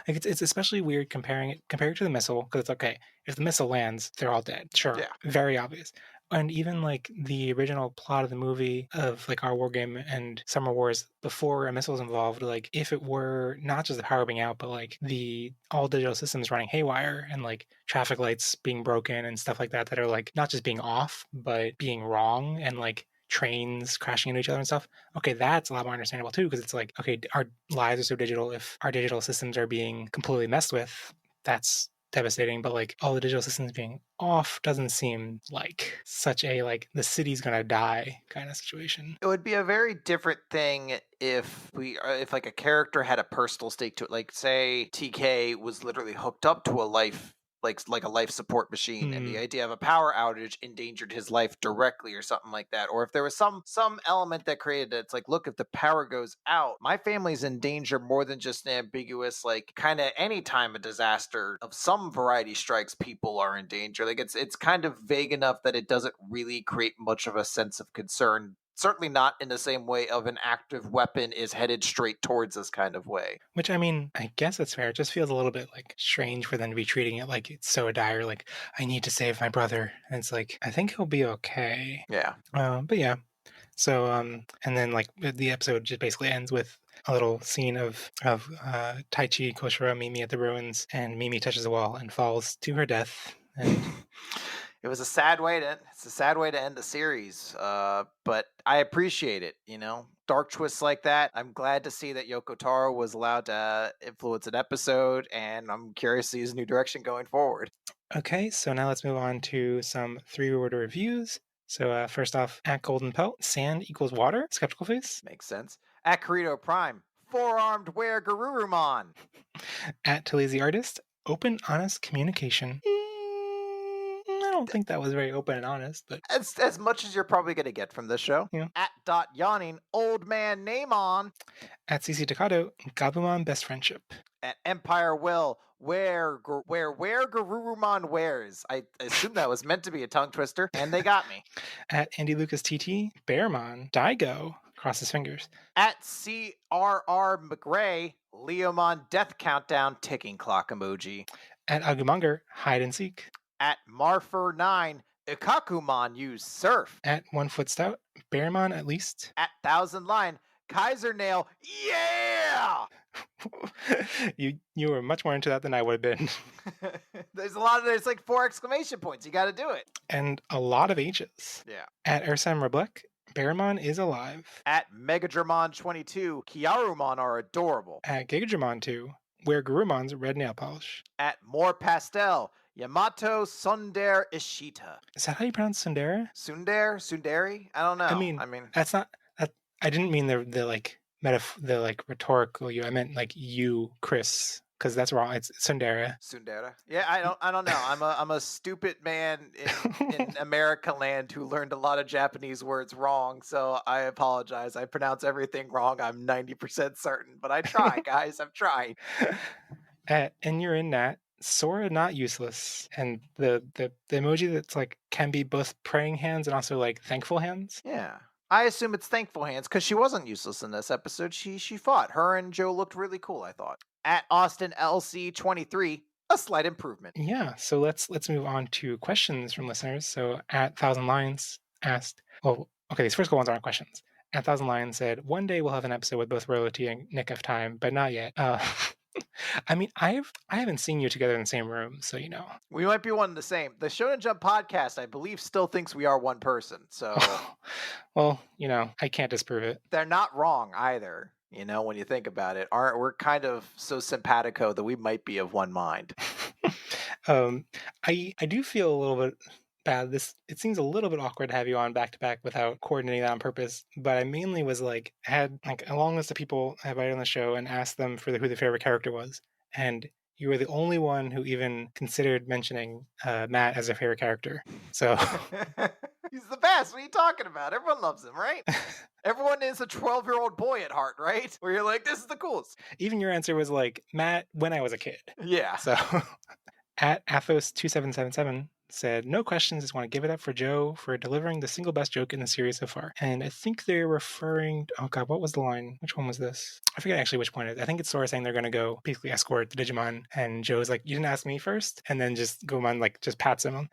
Speaker 3: Like it's especially weird comparing it to the missile, because it's okay, if the missile lands, they're all dead. Sure, very obvious. And even like the original plot of the movie of like our war game and Summer Wars, before a missile was involved, like if it were not just the power being out, but like the all digital systems running haywire and like traffic lights being broken and stuff like that are like not just being off, but being wrong, and like trains crashing into each other and stuff. Okay, that's a lot more understandable too, because it's like, okay, our lives are so digital. If our digital systems are being completely messed with, that's devastating. But like all the digital systems being off doesn't seem like such a like the city's gonna die kind of situation.
Speaker 1: It would be a very different thing if like a character had a personal stake to it. Like say TK was literally hooked up to a life like a life support machine, and the
Speaker 3: Hmm.
Speaker 1: idea of a power outage endangered his life directly or something like that. Or if there was some element that created it, it's like, look, if the power goes out, my family's in danger more than just an ambiguous, like, kind of anytime a disaster of some variety strikes, people are in danger. Like, it's kind of vague enough that it doesn't really create much of a sense of concern. Certainly not in the same way of an active weapon is headed straight towards us kind of way.
Speaker 3: Which, I mean, I guess it's fair. It just feels a little bit like strange for them to be treating it like it's so dire. Like, I need to save my brother, and it's like, I think he'll be okay.
Speaker 1: Yeah.
Speaker 3: But yeah. So and then like the episode just basically ends with a little scene of Taichi, Koshiro, Mimi at the ruins, and Mimi touches the wall and falls to her death. And
Speaker 1: It was a sad way to end the series, but I appreciate it. Dark twists like that. I'm glad to see that Yoko Taro was allowed to influence an episode, and I'm curious to see his new direction going forward.
Speaker 3: okay, so now let's move on to some 3-word reviews. So first off, at Golden Pelt, sand equals water. Skeptical face.
Speaker 1: Makes sense. At Kirito Prime, four-armed were Garurumon.
Speaker 3: At Talese Artist, open, honest communication. I don't think that was very open and honest, but
Speaker 1: As much as you're probably going to get from this show.
Speaker 3: Yeah.
Speaker 1: At Dot Yawning, Old Man Namon.
Speaker 3: at CC Takado, Gabumon best friendship.
Speaker 1: At Empire Will, where Garurumon wears. I assume that was meant to be a tongue twister, and they got me.
Speaker 3: At Andy Lucas TT, Bearmon, Daigo, cross his fingers.
Speaker 1: At CRR McRae, Leomon Death Countdown ticking clock emoji.
Speaker 3: At Agumonger, hide and seek.
Speaker 1: At Marfer9, Ikakumon use surf.
Speaker 3: At 1 Foot Stout, Bearmon at least.
Speaker 1: At Thousand Line, Kaiser Nail, yeah!
Speaker 3: You were much more into that than I would have been.
Speaker 1: There's like 4 exclamation points. You got to do it.
Speaker 3: And a lot of H's.
Speaker 1: Yeah.
Speaker 3: At Ursam Reblek, Bearmon is alive.
Speaker 1: At Megadramon22, Kiarumon are adorable.
Speaker 3: At Gigadramon 2, wear Garumon's red nail polish.
Speaker 1: At More Pastel, Yamato Sundare Ishita.
Speaker 3: Is that how you pronounce Sundara?
Speaker 1: Sundari? I don't know.
Speaker 3: I mean, that's not. I didn't mean the like the like rhetorical you. I meant like you, Chris, because that's wrong. It's Sundara.
Speaker 1: Sundara. Yeah, I don't know. I'm a stupid man in America land who learned a lot of Japanese words wrong, so I apologize. I pronounce everything wrong. I'm 90% certain, but I try, guys. I'm trying.
Speaker 3: And you're in that. Sora not useless, and the emoji that's like can be both praying hands and also like thankful hands.
Speaker 1: Yeah, I assume it's thankful hands because she wasn't useless in this episode. She fought. Her and Joe looked really cool, I thought. At Austin LC23, a slight improvement.
Speaker 3: Yeah, so let's move on to questions from listeners. So at Thousand Lines asked, well, okay, these first couple ones aren't questions. At Thousand Lines said, one day we'll have an episode with both Royalty and Nick F. Time, but not yet. I mean, I haven't seen you together in the same room, so you know.
Speaker 1: We might be one and the same. The Shonen Jump podcast, I believe, still thinks we are one person. So,
Speaker 3: well, you know, I can't disprove it.
Speaker 1: They're not wrong either. You know, when you think about it, we're kind of so simpatico that we might be of one mind.
Speaker 3: I do feel a little bit bad. It seems a little bit awkward to have you on back to back without coordinating that on purpose. But I mainly was like had like a long list of people I invited on the show and asked them for who their favorite character was, and you were the only one who even considered mentioning Matt as a favorite character. So
Speaker 1: he's the best. What are you talking about? Everyone loves him, right? Everyone is a 12-year-old boy at heart, right? Where you're like, this is the coolest.
Speaker 3: Even your answer was like Matt when I was a kid.
Speaker 1: Yeah.
Speaker 3: So at Athos2777 said, no questions, just want to give it up for Joe for delivering the single best joke in the series so far. And I think they're referring, oh god, what was the line? Which one was this? I forget actually which point it is. I think it's Sora saying they're going to go basically escort the Digimon, and Joe's like, you didn't ask me first? And then just Gomon like just pats him.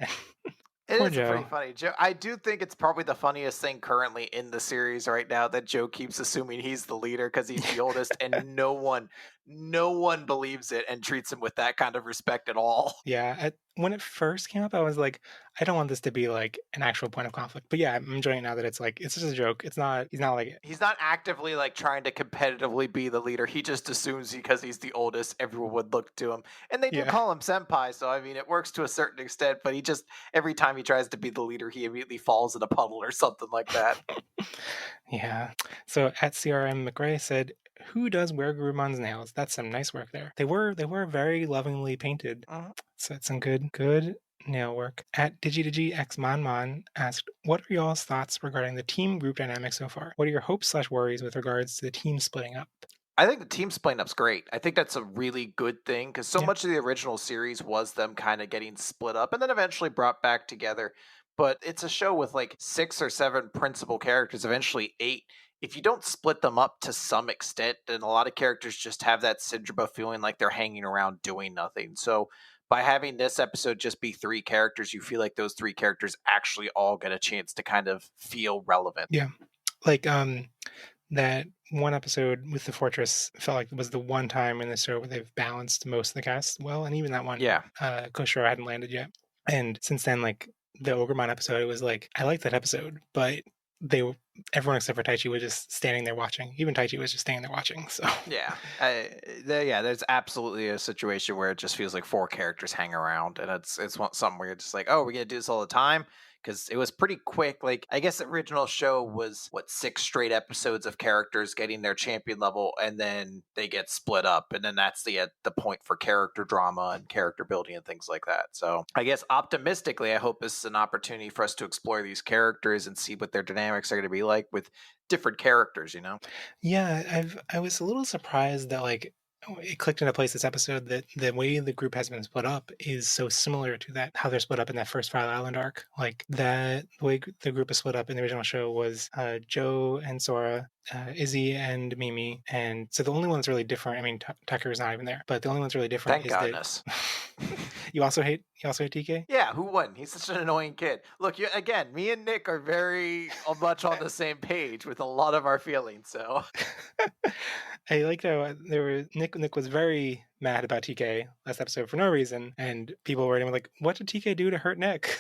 Speaker 1: It
Speaker 3: Poor
Speaker 1: is
Speaker 3: Joe.
Speaker 1: pretty funny. Joe, I do think it's probably the funniest thing currently in the series right now that Joe keeps assuming he's the leader because he's the oldest, and no one believes it and treats him with that kind of respect at all.
Speaker 3: Yeah, when it first came up, I was like, I don't want this to be like an actual point of conflict. But yeah, I'm enjoying it now that it's like, it's just a joke. He's not like...
Speaker 1: He's not actively like trying to competitively be the leader. He just assumes because he's the oldest, everyone would look to him. And they do call him senpai, so I mean, it works to a certain extent, but he just, every time he tries to be the leader, he immediately falls in a puddle or something like that.
Speaker 3: Yeah. So at CRM McRae said, who does wear Gurumon's nails? That's some nice work there. They were very lovingly painted. So it's some good nail work. At DigiDigiXMonMon asked, what are y'all's thoughts regarding the team group dynamic so far? What are your hopes/worries with regards to the team splitting up?
Speaker 1: I think the team splitting up's great. I think that's a really good thing because so
Speaker 3: Yeah.
Speaker 1: much of the original series was them kind of getting split up and then eventually brought back together. But it's a show with like 6 or 7 principal characters, eventually 8. If you don't split them up to some extent, then a lot of characters just have that syndrome of feeling like they're hanging around doing nothing. So by having this episode just be 3 characters, you feel like those 3 characters actually all get a chance to kind of feel relevant.
Speaker 3: Yeah. Like that one episode with the fortress felt like it was the one time in the show where they've balanced most of the cast well, and even that one
Speaker 1: Yeah.
Speaker 3: Koshiro hadn't landed yet. And since then, like the Ogremon episode, it was like I liked that episode, but everyone except for Taichi was just standing there watching. Even Taichi was just standing there watching. So
Speaker 1: Yeah, there's absolutely a situation where it just feels like 4 characters hang around, and it's something where you're just like, oh, we're gonna do this all the time because it was pretty quick. Like I guess the original show was 6 straight episodes of characters getting their champion level, and then they get split up, and then that's the point for character drama and character building and things like that. So I guess optimistically, I hope this is an opportunity for us to explore these characters and see what their dynamics are going to be like with different characters.
Speaker 3: yeah, I was a little surprised that like it clicked into place this episode that the way the group has been split up is so similar to that how they're split up in that first Fire Island arc. Like that the way the group is split up in the original show was Joe and Sora, Izzy and Mimi, and so the only one that's really different. I mean, Tucker's not even there, but the only one that's really different
Speaker 1: Thank
Speaker 3: is
Speaker 1: goodness.
Speaker 3: that you also hate TK.
Speaker 1: Yeah, who wouldn't? He's such an annoying kid. Look, again, me and Nick are very much on the same page with a lot of our feelings. So
Speaker 3: I liked how Nick was very mad about TK last episode for no reason, and people were like, "What did TK do to hurt Nick?"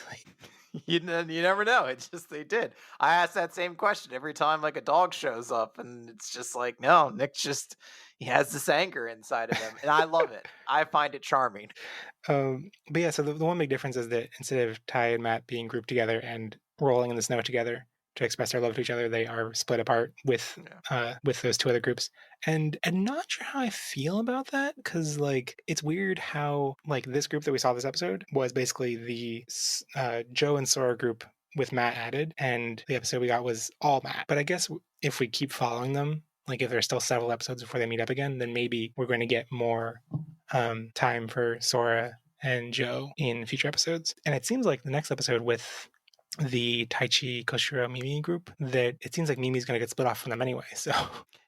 Speaker 1: you never know. It's just they did. I ask that same question every time like a dog shows up, and it's just like, no, Nick just he has this anger inside of him, and I love it. I find it charming.
Speaker 3: But yeah, so the one big difference is that instead of Ty and Matt being grouped together and rolling in the snow together to express their love to each other, they are split apart with those 2 other groups. And I'm not sure how I feel about that because like it's weird how like this group that we saw this episode was basically the Joe and Sora group with Matt added, and the episode we got was all Matt. But I guess if we keep following them, like if there's still several episodes before they meet up again, then maybe we're going to get more time for Sora and Joe in future episodes. And it seems like the next episode with the Taichi, Koshiro, Mimi group, that it seems like Mimi's going to get split off from them anyway. So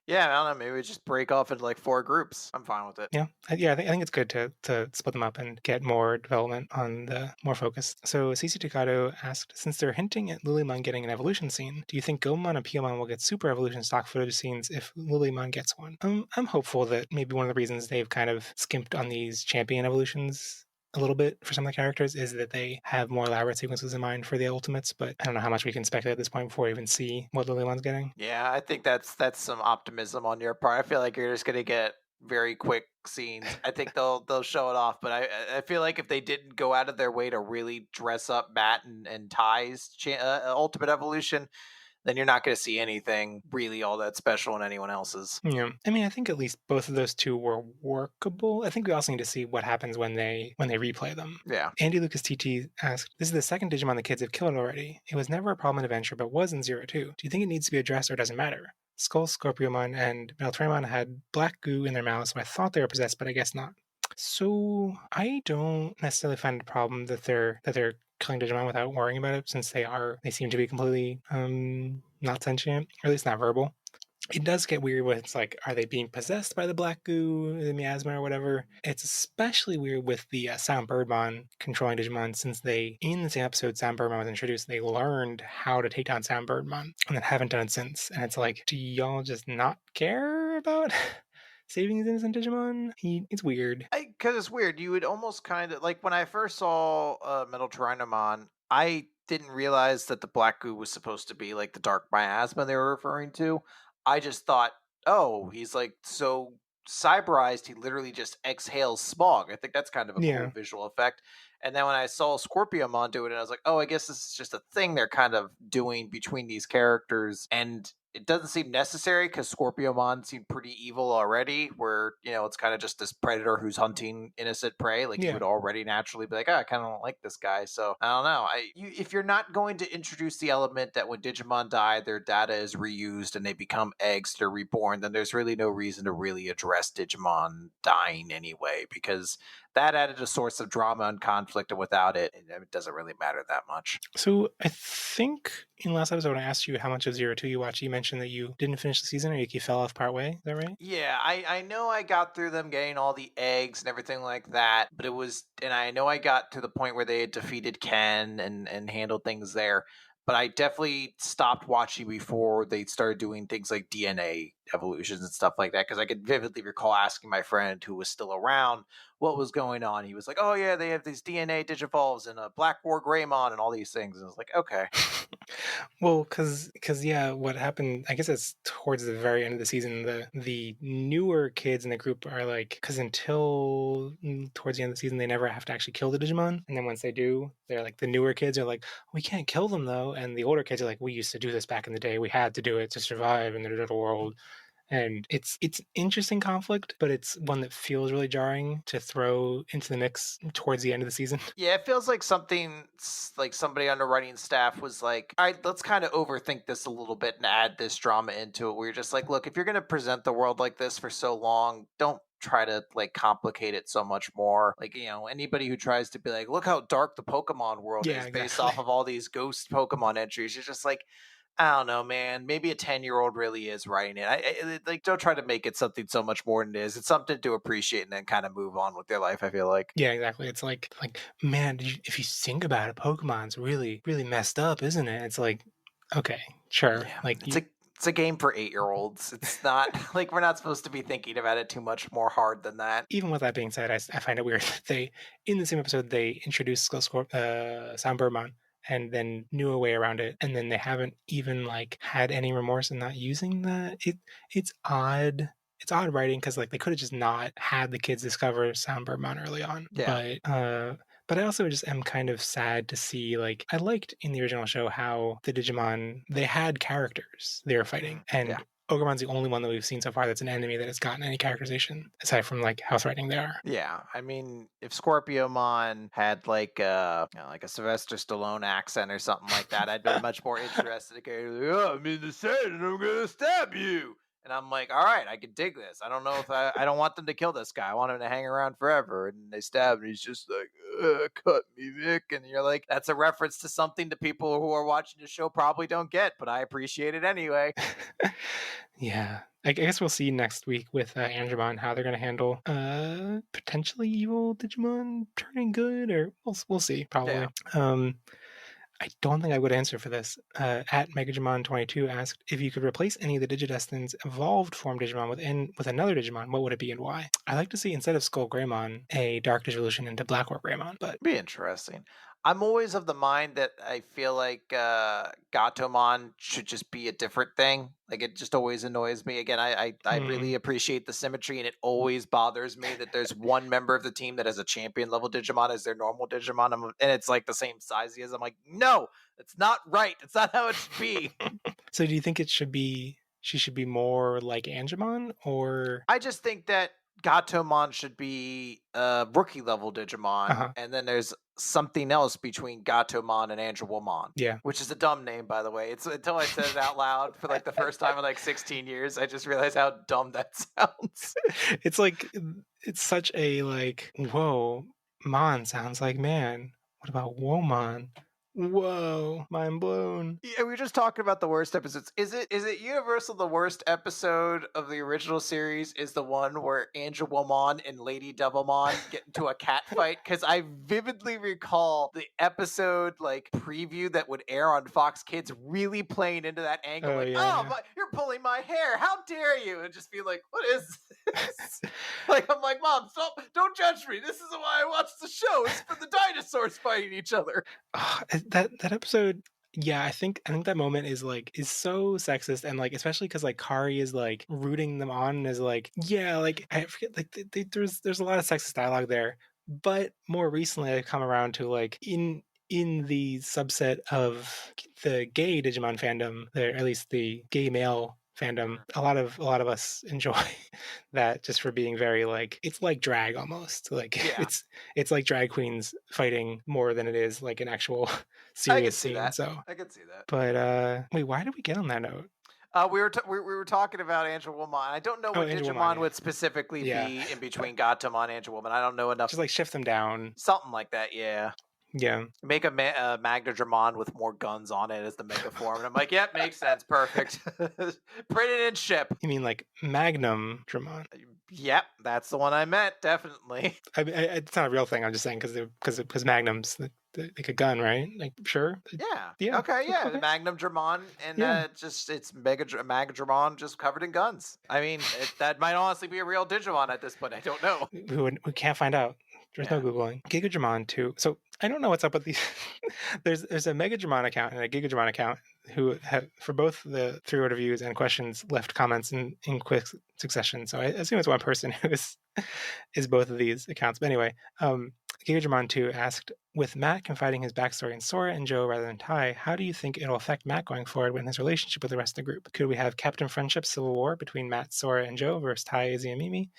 Speaker 1: yeah, I don't know. Maybe we just break off into like 4 groups. I'm fine with it.
Speaker 3: Yeah, I think it's good to split them up and get more development on the more focus. So CC Takado asked, since they're hinting at Lilymon getting an evolution scene, do you think Gomon and Piyomon will get super evolution stock footage scenes if Lilymon gets one? I'm hopeful that maybe one of the reasons they've kind of skimped on these champion evolutions a little bit for some of the characters is that they have more elaborate sequences in mind for the ultimates, but I don't know how much we can speculate at this point before we even see what Lilymon's getting.
Speaker 1: Yeah, I think that's some optimism on your part. I feel like you're just gonna get very quick scenes. I think they'll show it off, but I feel like if they didn't go out of their way to really dress up Matt and Ty's ultimate evolution, then you're not going to see anything really all that special in anyone else's.
Speaker 3: Yeah, I mean, I think at least both of those 2 were workable. I think we also need to see what happens when they replay them.
Speaker 1: Yeah.
Speaker 3: Andy Lucas TT asked, "This is the second Digimon the kids have killed already. It was never a problem in Adventure, but was in Zero 2. Do you think it needs to be addressed or doesn't matter? Skull, Scorpiomon, and Meltramon had black goo in their mouths, so I thought they were possessed, but I guess not. So I don't necessarily find it a problem that they're killing Digimon without worrying about it, since they seem to be completely not sentient, or at least not verbal. It does get weird when it's like, are they being possessed by the black goo, the miasma, or whatever? It's especially weird with the Sound Birdmon controlling Digimon, since in the same episode Sound Birdmon was introduced, they learned how to take down Sound Birdmon, and then haven't done it since. And it's like, do y'all just not care about saving these innocent Digimon? It's weird.
Speaker 1: Because it's weird. You would almost kind of like when I first saw Metal Tyrannomon, I didn't realize that the black goo was supposed to be like the dark miasma they were referring to. I just thought, oh, he's like so cyberized, he literally just exhales smog. I think that's kind of a cool visual effect. And then when I saw Scorpiomon do it, I was like, oh, I guess this is just a thing they're kind of doing between these characters. And it doesn't seem necessary because Scorpiomon seemed pretty evil already. Where it's kind of just this predator who's hunting innocent prey. Like you
Speaker 3: Yeah.
Speaker 1: would already naturally be like, oh, I kind of don't like this guy. So I don't know. If you're not going to introduce the element that when Digimon die, their data is reused and they become eggs that are reborn, then there's really no reason to really address Digimon dying anyway, because that added a source of drama and conflict, and without it, it doesn't really matter that much.
Speaker 3: So I think in last episode when I asked you how much of Zero Two you watched, you mentioned that you didn't finish the season or you fell off part way. Is that right?
Speaker 1: Yeah, I know I got through them getting all the eggs and everything like that, but and I know I got to the point where they had defeated Ken and handled things there, but I definitely stopped watching before they started doing things like DNA evolutions and stuff like that, because I could vividly recall asking my friend who was still around what was going on. He was like, oh yeah, they have these DNA digivolves and a Black War Greymon and all these things, and I was like, okay.
Speaker 3: Well, because yeah, what happened? I guess it's towards the very end of the season. The newer kids in the group are like, because until towards the end of the season, they never have to actually kill the Digimon, and then once they do, they're like the newer kids are like, we can't kill them though, and the older kids are like, we used to do this back in the day. We had to do it to survive in the digital world. And it's interesting conflict, but it's one that feels really jarring to throw into the mix towards the end of the season.
Speaker 1: Yeah, it feels like something like somebody on the writing staff was like, all right, let's kind of overthink this a little bit and add this drama into it. Where you're just like, look, if you're going to present the world like this for so long, don't try to like complicate it so much more. Like, anybody who tries to be like, look how dark the Pokemon world
Speaker 3: Yeah,
Speaker 1: is based
Speaker 3: exactly.
Speaker 1: off of all these ghost Pokemon entries, you're just like, I don't know, man. Maybe a 10-year-old really is writing it. Like, don't try to make it something so much more than it is. It's something to appreciate and then kind of move on with their life, I feel like.
Speaker 3: Yeah, exactly. It's like man, if you think about it, Pokemon's really really messed up, isn't it? It's like, okay, sure.
Speaker 1: Yeah,
Speaker 3: Like you,
Speaker 1: it's a game for 8-year-olds. It's not like we're not supposed to be thinking about it too much more hard than that.
Speaker 3: even with that being said, I find it weird that they in the same episode they introduced Soundbirdmon and then knew a way around it, and then they haven't even like had any remorse in not using that. It's odd. It's odd writing because like they could have just not had the kids discover Soundbirdmon early on,
Speaker 1: Yeah.
Speaker 3: but I also just am kind of sad to see, like, I liked in the original show how the Digimon, they had characters they were fighting. And
Speaker 1: Yeah.
Speaker 3: Ogermon's the only one that we've seen so far that's an enemy that has gotten any characterization, aside from, like, how threatening they are.
Speaker 1: Yeah, I mean, if Scorpiomon had like like a Sylvester Stallone accent or something like that, I'd been much more interested. To go, like, oh, I'm in the sand and I'm gonna stab you. And I'm like, all right, I can dig this. I don't know if I don't want them to kill this guy. I want him to hang around forever. And they stab him. And he's just like, cut me, Vic. And you're like, that's a reference to something that people who are watching the show probably don't get, but I appreciate it anyway.
Speaker 3: Yeah. I guess we'll see next week with Andromon how they're going to handle potentially evil Digimon turning good, or we'll see, probably.
Speaker 1: Yeah.
Speaker 3: I don't think I would answer for this. At Megajimon22 asked, if you could replace any of the Digidestin's evolved form Digimon with another Digimon, what would it be and why? I'd like to see, instead of Skull Greymon, a Dark Digivolution into Black War Greymon, but
Speaker 1: Be interesting. I'm always of the mind that I feel like Gatomon should just be a different thing. Like it just always annoys me. Again, I really appreciate the symmetry, and it always bothers me that there's one member of the team that has a champion level Digimon as their normal Digimon, and it's like the same size as. I'm like, no, it's not right. It's not how it should be.
Speaker 3: So do you think she should be more like Angemon, or
Speaker 1: I just think that Gatomon should be a rookie level Digimon, and then there's something else between Gatomon and Angewomon.
Speaker 3: Yeah.
Speaker 1: Which is a dumb name, by the way. It's until I said it out loud for like the first time in like 16 years, I just realized how dumb that sounds.
Speaker 3: It's like, it's such a like, whoa, Mon sounds like man. What about Womon? Whoa, mind blown.
Speaker 1: Yeah, we were just talking about the worst episodes. Is it universal the worst episode of the original series is the one where Angewomon and Lady Devilmon get into a cat fight? Because I vividly recall the episode like preview that would air on Fox Kids really playing into that angle.
Speaker 3: Oh,
Speaker 1: like,
Speaker 3: yeah.
Speaker 1: oh, you're pulling my hair. How dare you? And just be like, what is this? Like, I'm like, Mom, stop. Don't judge me. This is why I watch the show. It's for the dinosaurs fighting each other.
Speaker 3: That episode, yeah, I think that moment is so sexist, and like especially because like Kari is like rooting them on and is like, yeah, like I forget, like there's a lot of sexist dialogue there, but more recently I've come around to like in the subset of the gay Digimon fandom, or at least the gay male fandom, a lot of us enjoy that just for being very like, it's like drag almost. Like
Speaker 1: Yeah.
Speaker 3: it's like drag queens fighting more than it is like an actual
Speaker 1: I
Speaker 3: serious
Speaker 1: can see
Speaker 3: scene.
Speaker 1: that.
Speaker 3: So
Speaker 1: I can see that.
Speaker 3: but wait, why did we get on that note?
Speaker 1: We were talking about Angewomon. I don't know what
Speaker 3: Angewomon,
Speaker 1: Digimon
Speaker 3: yeah.
Speaker 1: would specifically
Speaker 3: Yeah.
Speaker 1: be in between Gatomon and Angewomon. I don't know enough.
Speaker 3: Just like shift them down.
Speaker 1: Something like that, yeah.
Speaker 3: Yeah.
Speaker 1: Make a Magnadramon with more guns on it as the mega form. And I'm like, yep, makes sense. Perfect. Print it in ship.
Speaker 3: You mean like Magnum Dramon?
Speaker 1: Yep, that's the one I meant, definitely.
Speaker 3: It's not a real thing. I'm just saying because Magnum's like a gun, right? Like, sure.
Speaker 1: Yeah. Okay, yeah.
Speaker 3: Okay.
Speaker 1: Magnum Dramon, and
Speaker 3: Yeah.
Speaker 1: it's Magadramon just covered in guns. I mean, that might honestly be a real Digimon at this point. I don't know.
Speaker 3: We can't find out. There's no
Speaker 1: Yeah.
Speaker 3: Googling. Gigadramon too. So I don't know what's up with these. there's a Megadramon account and a Gigadramon account who have, for both the 3 reviews and questions, left comments in quick succession. So I assume it's one person who is both of these accounts. But anyway, Gigadramon 2 asked, with Matt confiding his backstory in Sora and Joe rather than Tai, how do you think it'll affect Matt going forward with his relationship with the rest of the group? Could we have Captain Friendship Civil War between Matt, Sora, and Joe versus Tai, Izzy, and Mimi?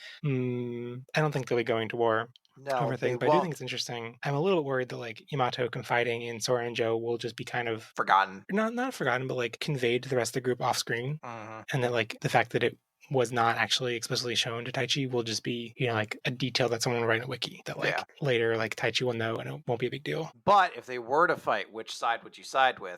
Speaker 3: I don't think they'll be going to war over things, but I do think it's interesting. I'm a little worried that like Yamato confiding in Sora and Joe will just be kind of
Speaker 1: forgotten.
Speaker 3: Not forgotten, but like conveyed to the rest of the group off screen.
Speaker 1: Mm-hmm.
Speaker 3: And that like the fact that it was not actually explicitly shown to Taichi will just be, like a detail that someone will write in a wiki that like later like Taichi will know and it won't be a big deal.
Speaker 1: But if they were to fight, which side would you side with?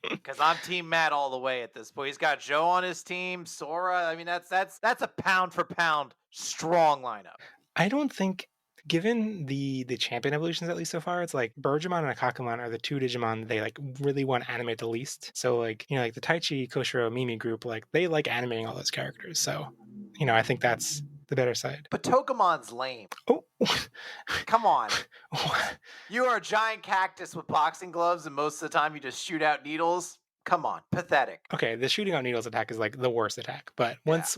Speaker 1: Because I'm Team Matt all the way at this point. He's got Joe on his team, Sora. I mean, that's a pound for pound strong lineup.
Speaker 3: I don't think, given the champion evolutions at least so far, it's like Bergemon and Akakumon are the 2 Digimon they like really want to animate the least. So like, like the Taichi, Koshiro, Mimi group, like they like animating all those characters. So, I think that's the better side.
Speaker 1: But Togemon's lame.
Speaker 3: Oh.
Speaker 1: Come on. You are a giant cactus with boxing gloves and most of the time you just shoot out needles. Come on. Pathetic.
Speaker 3: Okay, the shooting out needles attack is like the worst attack. But once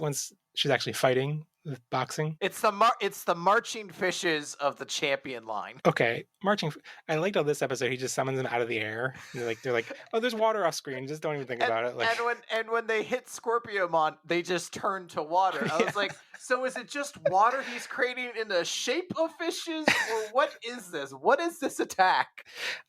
Speaker 3: she's actually fighting with boxing,
Speaker 1: it's the marching fishes of the champion line.
Speaker 3: Okay, marching. I liked how this episode he just summons them out of the air. And they're like, oh, there's water off screen. Just don't even think about it. Like,
Speaker 1: and when they hit Scorpiomon, they just turn to water. I was like, so is it just water he's creating in the shape of fishes, or what is this? What is this attack?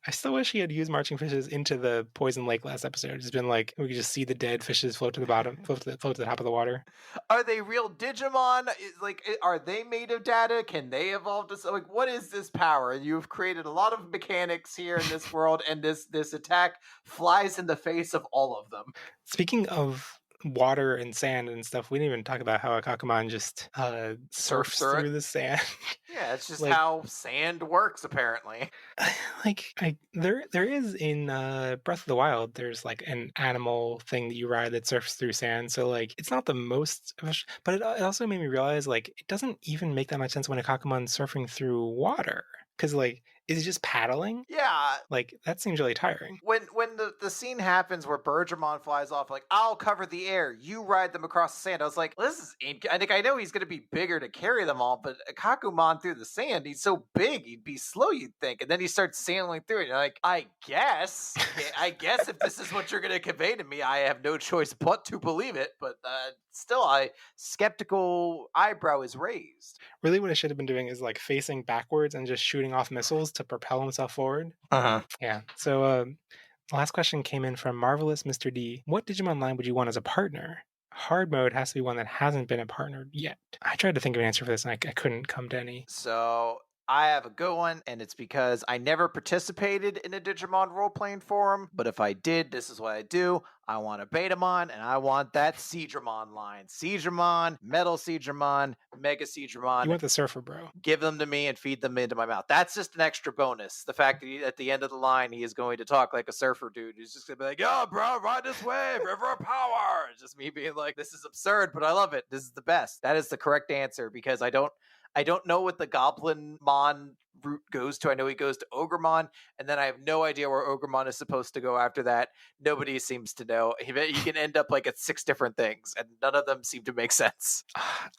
Speaker 3: I still wish he had used marching fishes into the poison lake last episode. It's been like we could just see the dead fishes float to the bottom, float to the top of the water.
Speaker 1: Are they real Digimon? Like, are they made of data? Can they evolve to like? What is this power? You've created a lot of mechanics here in this world, and this attack flies in the face of all of them.
Speaker 3: Speaking of water and sand and stuff, we didn't even talk about how Akakumon just surfs through the sand.
Speaker 1: Yeah, it's just how sand works, apparently.
Speaker 3: There is in Breath of the Wild, there's like an animal thing that you ride that surfs through sand. So like it's not the most, but it also made me realize like it doesn't even make that much sense when Akakumon's surfing through water. Because like, is he just paddling?
Speaker 1: Yeah.
Speaker 3: Like, that seems really tiring.
Speaker 1: When the scene happens where Bergemon flies off, like, I'll cover the air, you ride them across the sand. I was like, well, this is... I know he's going to be bigger to carry them all, but Kakumon through the sand, he's so big, he'd be slow, you'd think. And then he starts sailing through it. And you're like, I guess if this is what you're going to convey to me, I have no choice but to believe it. But still, skeptical eyebrow is raised.
Speaker 3: Really what I should have been doing is like facing backwards and just shooting off missiles to propel himself forward. Yeah. So the last question came in from Marvelous Mr. D. What Digimon line would you want as a partner? Hard mode has to be one that hasn't been a partner yet. I tried to think of an answer for this and I couldn't come to any.
Speaker 1: So I have a good one, and it's because I never participated in a Digimon role-playing forum, but if I did, this is what I do. I want a Betamon, and I want that Seadramon line. Seadramon, Metal Seadramon, Mega Seadramon.
Speaker 3: You want the Surfer Bro.
Speaker 1: Give them to me and feed them into my mouth. That's just an extra bonus. The fact that at the end of the line, he is going to talk like a surfer dude. He's just going to be like, yo, bro, ride this wave, river of power. It's just me being like, this is absurd, but I love it. This is the best. That is the correct answer, because I don't know what the Goblinmon route goes to. I know he goes to Ogremon, and then I have no idea where Ogremon is supposed to go after that. Nobody seems to know. He can end up like at 6 different things, and none of them seem to make sense.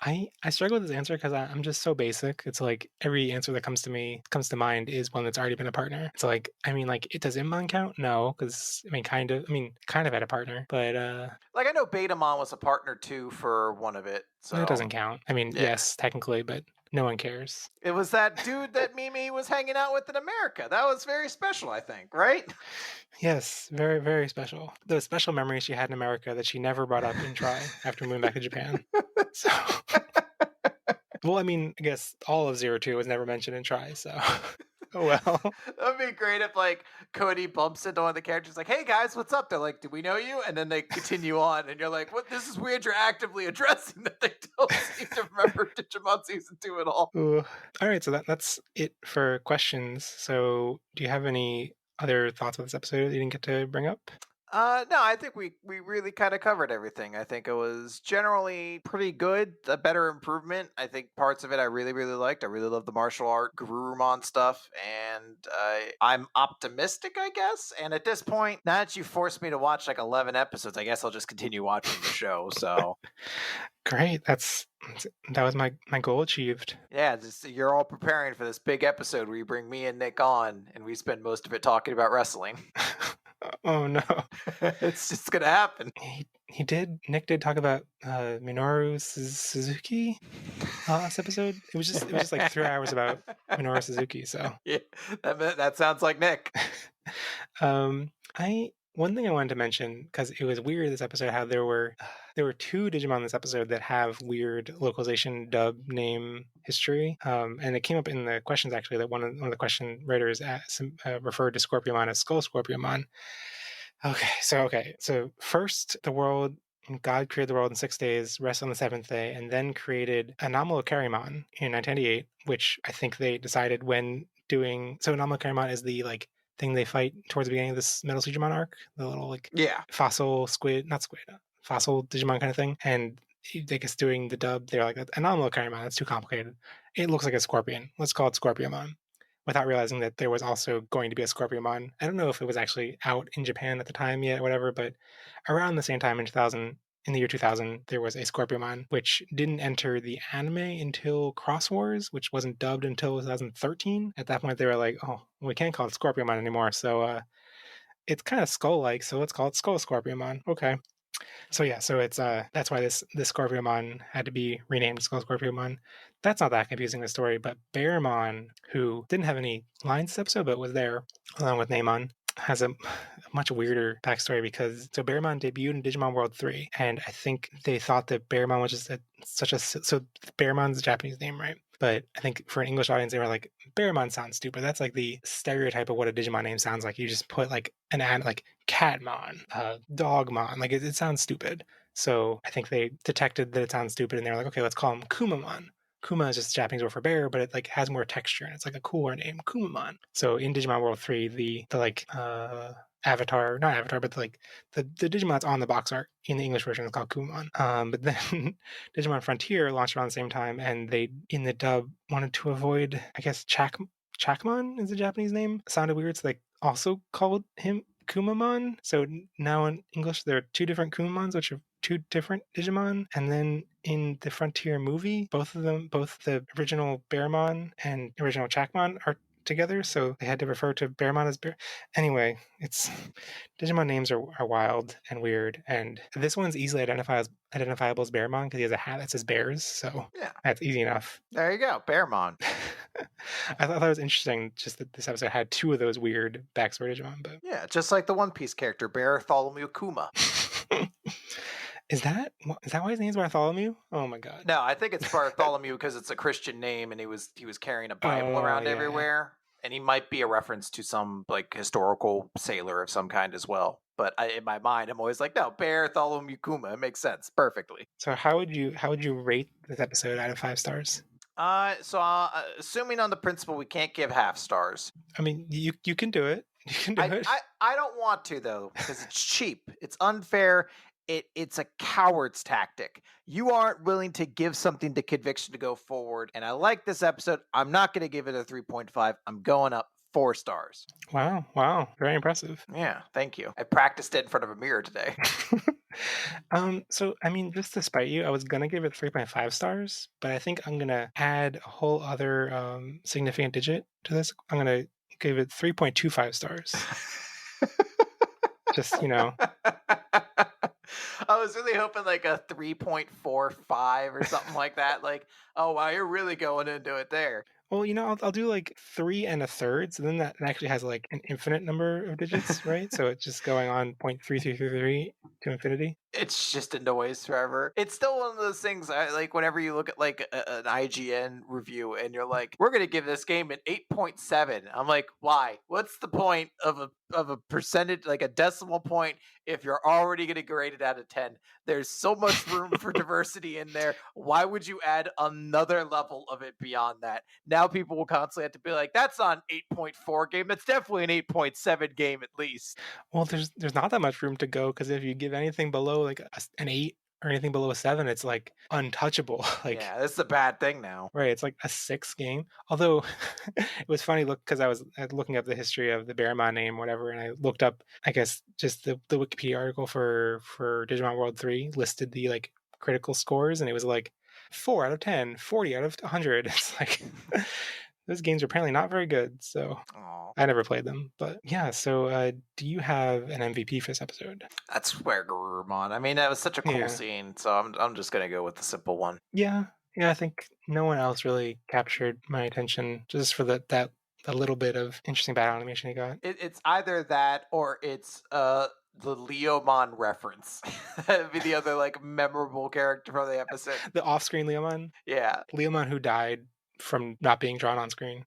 Speaker 3: I struggle with this answer because I'm just so basic. It's like every answer that comes to mind is one that's already been a partner. It's like, I mean, like, does Immon count? No, because kind of had a partner, but
Speaker 1: Like I know Betamon was a partner too for one of it,
Speaker 3: that
Speaker 1: so
Speaker 3: doesn't count. I mean,
Speaker 1: yeah.
Speaker 3: yes, technically, but no one cares.
Speaker 1: It was that dude that Mimi was hanging out with in America. That was very special, I think, right?
Speaker 3: Yes, very, very special. The special memories she had in America that she never brought up in Try after moving back to Japan. So, well, I mean, I guess all of 02 was never mentioned in Try, so oh well.
Speaker 1: That'd be great if like Cody bumps into one of the characters like, "Hey guys, what's up?" They're like, "Do we know you?" And then they continue on, and you're like, "What? This is weird. You're actively addressing that they don't seem to remember Digimon season 2 at all."
Speaker 3: Ooh. All right, so that's it for questions. So, do you have any other thoughts on this episode that you didn't get to bring up?
Speaker 1: No, I think we really kind of covered everything. I think it was generally pretty good, a better improvement. I think parts of it I really liked. I really love the martial art Gurumon stuff, and I'm optimistic, I guess. And at this point, now that you forced me to watch like 11 episodes, I guess I'll just continue watching the show. So
Speaker 3: Great, that was my goal achieved.
Speaker 1: yeah, you're all preparing for this big episode where you bring me and Nick on, and we spend most of it talking about wrestling.
Speaker 3: Oh no.
Speaker 1: It's just gonna happen.
Speaker 3: Nick did talk about Minoru Suzuki last episode. It was just like 3 hours about Minoru Suzuki. So
Speaker 1: Yeah, that sounds like Nick.
Speaker 3: One thing I wanted to mention, because it was weird this episode, how there were 2 Digimon in this episode that have weird localization dub name history, and it came up in the questions actually that one of the question writers referred to Scorpiomon as Skull Scorpiomon. So first God created the world in 6 days, rest on the 7th day, and then created Anomalocarimon in 1998, which I think they decided when doing. So Anomalocarimon is the like thing they fight towards the beginning of this Metal Digimon arc, the little like fossil fossil Digimon kind of thing. And I guess doing the dub, they're like, Anomalocarimon, that's too complicated. It looks like a scorpion. Let's call it Scorpiomon. Without realizing that there was also going to be a Scorpiomon. I don't know if it was actually out in Japan at the time yet, whatever, but around the same time in the year 2000, there was a Scorpiomon, which didn't enter the anime until Cross Wars, which wasn't dubbed until 2013. At that point, they were like, oh, we can't call it Scorpiomon anymore, so it's kind of skull-like, so let's call it Skull Scorpiomon. Okay. So yeah, so it's that's why this Scorpiomon had to be renamed Skull Scorpiomon. That's not that confusing, the story, but Bearmon, who didn't have any lines this episode but was there along with Neymon, has a much weirder backstory because so Bearmon debuted in Digimon World 3, and I think they thought that Bearmon was just so Bearmon's a Japanese name, right? But I think for an English audience, they were like, Bearmon sounds stupid. That's like the stereotype of what a Digimon name sounds like. You just put like an ad like Catmon, Dogmon, like it sounds stupid. So I think they detected that it sounds stupid, and they were like, okay, let's call him Kumamon. Kuma is just a Japanese word for bear, but it like has more texture and it's like a cooler name, Kumamon. So in Digimon World 3, the like avatar, not avatar, but like the Digimon that's on the box art in the English version is called Kumamon. But then Digimon Frontier launched around the same time, and they in the dub wanted to avoid, I guess Chakmon is the Japanese name. It sounded weird, so they also called him Kumamon. So now in English there are 2 different Kumamons, which are 2 different Digimon. And then in the Frontier movie, both the original Bearmon and original Chakmon are together, so they had to refer to Bearmon as Bear. Anyway, it's Digimon names are wild and weird, and this one's easily identifiable as Bearmon because he has a hat that says bears, so
Speaker 1: yeah,
Speaker 3: that's easy enough.
Speaker 1: There you go, Bearmon.
Speaker 3: I thought that was interesting, just that this episode had 2 of those weird backstory Digimon, but
Speaker 1: yeah, just like the One Piece character Bartholomew Kuma.
Speaker 3: Is that why his name's Bartholomew? Oh my god.
Speaker 1: No, I think it's Bartholomew because it's a Christian name, and he was carrying a Bible around everywhere, and he might be a reference to some like historical sailor of some kind as well. But in my mind, I'm always like, no, Bartholomew Kuma. It makes sense perfectly.
Speaker 3: So how would you rate this episode out of 5 stars?
Speaker 1: Assuming on the principle we can't give half stars.
Speaker 3: I mean, you can do it. You can do it.
Speaker 1: I don't want to though because it's cheap. It's unfair. it's a coward's tactic. You aren't willing to give something to conviction to go forward. And I like this episode. I'm not going to give it a 3.5. I'm going up 4 stars.
Speaker 3: Wow, very impressive.
Speaker 1: Yeah, thank you. I practiced it in front of a mirror today.
Speaker 3: So I mean, just to spite you, I was gonna give it 3.5 stars, but I think I'm gonna add a whole other significant digit to this. I'm gonna give it 3.25 stars. Just,
Speaker 1: I was really hoping like a 3.45 or something like that. Like, oh wow, you're really going into it there.
Speaker 3: well, I'll do like 3 and a third, so then that actually has like an infinite number of digits, right? So it's just going on 0.3333 to infinity.
Speaker 1: It's just a noise forever. It's still one of those things. I like whenever you look at like an IGN review and you're like, "We're gonna give this game an 8.7." I'm like, "Why? What's the point of a percentage, like a decimal point, if you're already gonna grade it out of 10? There's so much room for diversity in there. Why would you add another level of it beyond that?" Now people will constantly have to be like, "That's not an 8.4 game. That's definitely an 8.7 game at least."
Speaker 3: Well, there's not that much room to go because if you give anything below like an 8 or anything below a 7, it's like untouchable. Like,
Speaker 1: Yeah, that's a bad thing now.
Speaker 3: right, it's like a 6 game. Although it was funny look because I was looking up the history of the Bearmon name, whatever, and I looked up, I guess, just the Wikipedia article for Digimon World 3 listed the like critical scores, and it was like 4 out of 10, 40 out of 100. It's like those games are apparently not very good. So
Speaker 1: Aw.
Speaker 3: I never played them, but yeah. So, do you have an MVP for this episode?
Speaker 1: That's where Garurumon. I mean, that was such a cool
Speaker 3: Yeah.
Speaker 1: scene, so I'm just gonna go with the simple one.
Speaker 3: Yeah, I think no one else really captured my attention just for that little bit of interesting battle animation he got.
Speaker 1: It's either that or it's the Leomon reference. That'd be the other like memorable character from the episode.
Speaker 3: The off-screen Leomon,
Speaker 1: Yeah.
Speaker 3: who died from not being drawn on screen.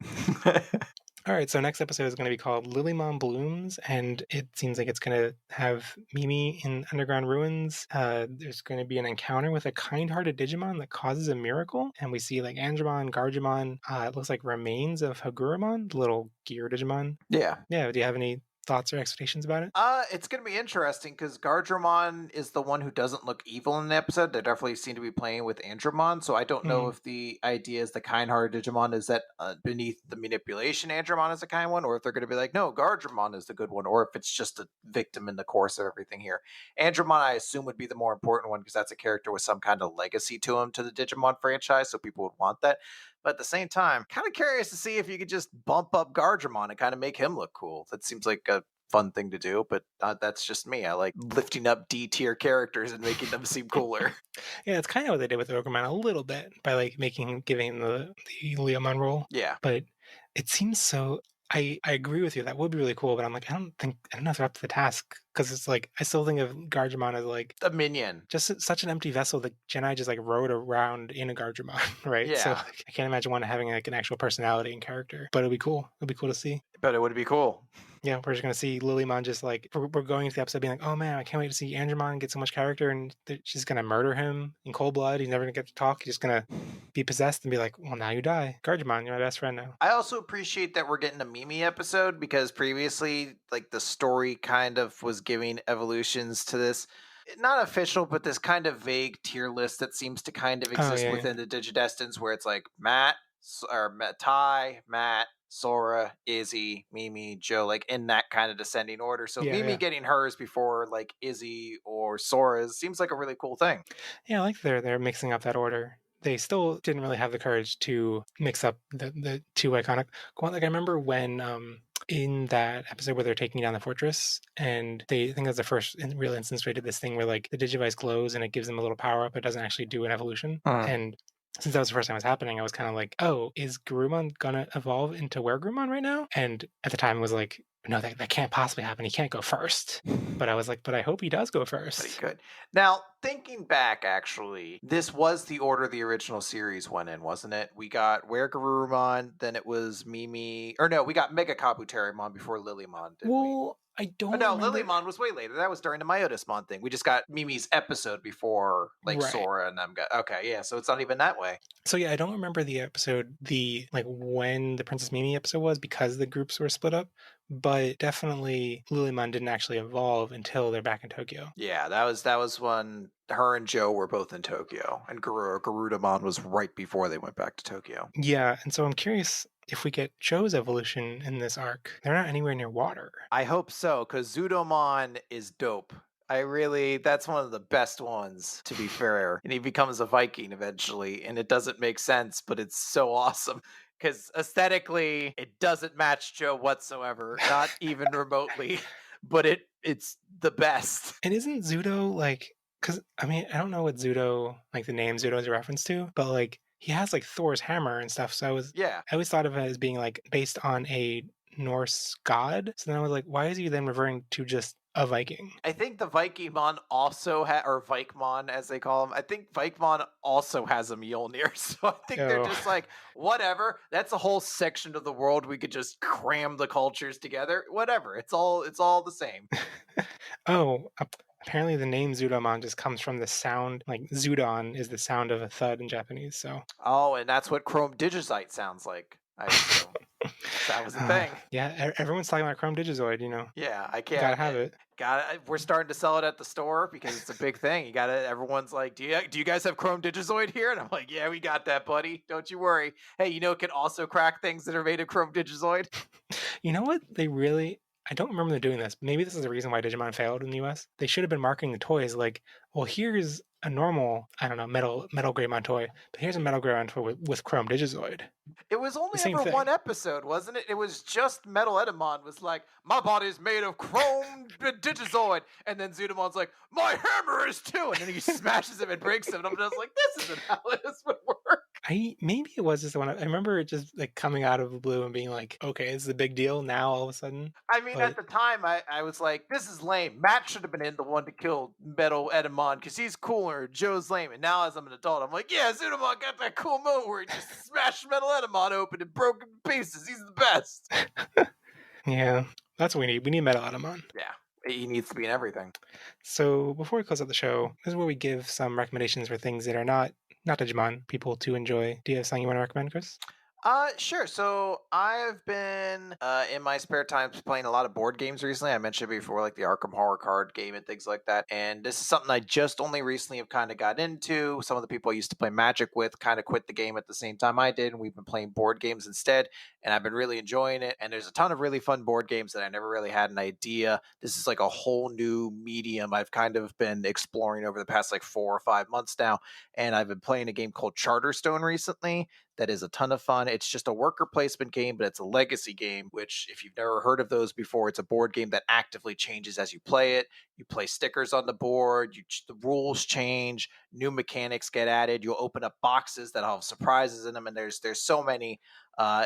Speaker 3: All right, so next episode is going to be called Lilymon Blooms, and it seems like it's going to have Mimi in underground ruins. There's going to be an encounter with a kind-hearted Digimon that causes a miracle, and we see like Andromon, Gargimon. It looks like remains of Hagurumon, the little gear Digimon.
Speaker 1: Yeah.
Speaker 3: Yeah, do you have any thoughts or expectations about it?
Speaker 1: It's gonna be interesting because Gardramon is the one who doesn't look evil in the episode. They definitely seem to be playing with Andromon, so I don't know if the idea is the kind-hearted Digimon is that beneath the manipulation, Andromon is the kind one, or if they're gonna be like, no, Gardramon is the good one, or if it's just a victim in the course of everything here. Andromon, I assume, would be the more important one because that's a character with some kind of legacy to him to the Digimon franchise, so people would want that. But at the same time, kind of curious to see if you could just bump up Gardramon and kind of make him look cool. That seems like a fun thing to do, but that's just me. I like lifting up D tier characters and making them seem cooler.
Speaker 3: Yeah, it's kind of what they did with Ogremon a little bit by like giving him the Leomon role.
Speaker 1: Yeah.
Speaker 3: But it seems so. I agree with you. That would be really cool, but I'm like, I don't know if they're up to the task because it's like I still think of Gargimon as like
Speaker 1: a minion,
Speaker 3: just such an empty vessel that Genai just like rode around in a Gargimon, right?
Speaker 1: Yeah.
Speaker 3: So like, I can't imagine one having like an actual personality and character, but it'll be cool. It'll be cool to see.
Speaker 1: But it would be cool.
Speaker 3: Yeah, we're just gonna see Lilymon just like we're going into the episode being like, oh man, I can't wait to see Andromon get so much character, and she's gonna murder him in cold blood. He's never gonna get to talk. He's just gonna be possessed and be like, well, now you die, Gargimon, you're my best friend now.
Speaker 1: I also appreciate that we're getting a Mimi episode because previously, like the story kind of was giving evolutions to this. Not official, but this kind of vague tier list that seems to kind of exist within the Digidestins, where it's like Ty, Matt, Sora, Izzy, Mimi, Joe, like in that kind of descending order. So Mimi getting hers before like Izzy or Sora's seems like a really cool thing.
Speaker 3: Yeah, I like they're mixing up that order. They still didn't really have the courage to mix up the two iconic. Like I remember when in that episode where they're taking down the fortress, and I think that's the first real instance where they did this thing where like the Digivice glows and it gives them a little power up, but it doesn't actually do an evolution. And since that was the first time it was happening, I was kind of like, oh, is Garurumon gonna evolve into Weregurumon right now? And at the time it was like, no, that can't possibly happen. He can't go first. But I was like, but I hope he does go first.
Speaker 1: But he could. Now, thinking back, actually, this was the order the original series went in, wasn't it? We got Weregurumon, then it was Mimi, or no, we got Mega Kabuterimon before Lilymon, didn't we?
Speaker 3: I don't
Speaker 1: No,
Speaker 3: remember.
Speaker 1: Lilymon was way later. That was during the Myotismon thing. We just got Mimi's episode before like Sora and them got okay, yeah, so it's not even that way.
Speaker 3: So yeah, I don't remember the episode, like when the Princess Mimi episode was because the groups were split up, but definitely Lululemon didn't actually evolve until they're back in Tokyo.
Speaker 1: Yeah, that was when her and Joe were both in Tokyo, and Garudamon was right before they went back to Tokyo.
Speaker 3: Yeah, and so I'm curious if we get Joe's evolution in this arc. They're not anywhere near water.
Speaker 1: I hope so, because Zudomon is dope. That's one of the best ones, to be fair. And he becomes a Viking eventually, and it doesn't make sense, but it's so awesome. Because aesthetically, it doesn't match Joe whatsoever, not even remotely, but it's the best.
Speaker 3: And isn't Zudo like, because I mean, I don't know what Zudo, like the name Zudo is a reference to, but like he has like Thor's hammer and stuff. So
Speaker 1: Yeah.
Speaker 3: I always thought of it as being like based on a Norse god. So then I was like, why is he then referring to just a Viking?
Speaker 1: I think the Vikingmon also or Vikemon as they call him. I think Vikemon also has a Mjolnir, so I think they're
Speaker 3: Oh.
Speaker 1: just like, whatever. That's a whole section of the world we could just cram the cultures together. Whatever. It's all the same.
Speaker 3: Oh, apparently the name Zudomon just comes from the sound. Like Zudon is the sound of a thud in Japanese. So
Speaker 1: Oh, and that's what Chrome Digizite sounds like, I assume. That was the thing.
Speaker 3: Yeah, everyone's talking about Chrome Digizoid. You know,
Speaker 1: Yeah, I can't.
Speaker 3: gotta have it.
Speaker 1: We're starting to sell it at the store because it's a big thing. You gotta. Everyone's like, do you guys have Chrome Digizoid here? And I'm like, yeah, we got that, buddy. Don't you worry. Hey, it can also crack things that are made of Chrome Digizoid.
Speaker 3: You know what? I don't remember them doing this. Maybe this is the reason why Digimon failed in the US. They should have been marketing the toys like, well, here's a normal, I don't know, metal Greymon toy, but here's a metal Greymon toy with Chrome Digizoid.
Speaker 1: It was only
Speaker 3: same
Speaker 1: ever
Speaker 3: thing.
Speaker 1: one episode, wasn't it? It was just Metal Edamon was like, my body's made of Chrome Digizoid. And then Zudomon's like, my hammer is too. And then he smashes him and breaks him. And I'm just like, this isn't how this would work.
Speaker 3: Maybe it was just the one. I remember it just like coming out of the blue and being like, okay, it's a big deal now all of a sudden.
Speaker 1: I mean, at the time, I was like, this is lame. Matt should have been in the one to kill Metal Edamon because he's cooler. Joe's lame. And now, as I'm an adult, I'm like, yeah, Zudomon got that cool moment where he just smashed Metal Edamon open and broke him to pieces. He's the best.
Speaker 3: Yeah, that's what we need. We need Metal Atamon.
Speaker 1: Yeah, he needs to be in everything.
Speaker 3: So before we close out the show, this is where we give some recommendations for things that are not Digimon, people to enjoy. Do you have something you want to recommend, Chris?
Speaker 1: Sure. So I've been in my spare time playing a lot of board games recently. I mentioned before, like the Arkham Horror card game and things like that. And this is something I just only recently have kind of got into. Some of the people I used to play Magic with kind of quit the game at the same time I did, and we've been playing board games instead. And I've been really enjoying it. And there's a ton of really fun board games that I never really had an idea. This is like a whole new medium I've kind of been exploring over the past like 4 or 5 months now. And I've been playing a game called Charterstone recently. That is a ton of fun. It's just a worker placement game, but it's a legacy game, which if you've never heard of those before, it's a board game that actively changes as you play it. You play stickers on the board, the rules change, new mechanics get added, you'll open up boxes that have surprises in them, and there's so many.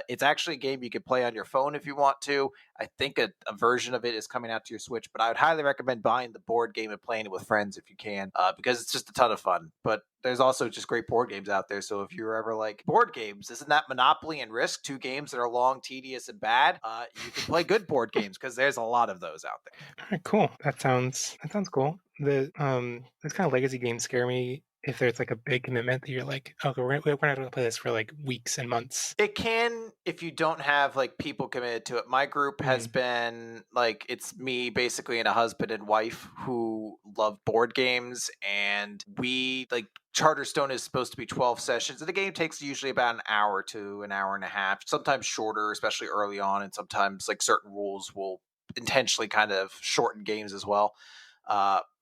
Speaker 1: It's actually a game you can play on your phone if you want to. I think a version of it is coming out to your Switch, but I would highly recommend buying the board game and playing it with friends if you can, because it's just a ton of fun. But there's also just great board games out there. So if you're ever like, board games, isn't that Monopoly and Risk, 2 games that are long, tedious, and bad? You can play good board games because there's a lot of those out there.
Speaker 3: All right, cool. That sounds cool. Those kind of legacy games scare me if there's like a big commitment that you're like, okay, we're not going to play this for like weeks and months.
Speaker 1: It can if you don't have like people committed to it. My group has been like, it's me basically and a husband and wife who love board games, and we like Charterstone is supposed to be 12 sessions, and the game takes usually about an hour to an hour and a half, sometimes shorter, especially early on, and sometimes like certain rules will intentionally kind of shorten games as well.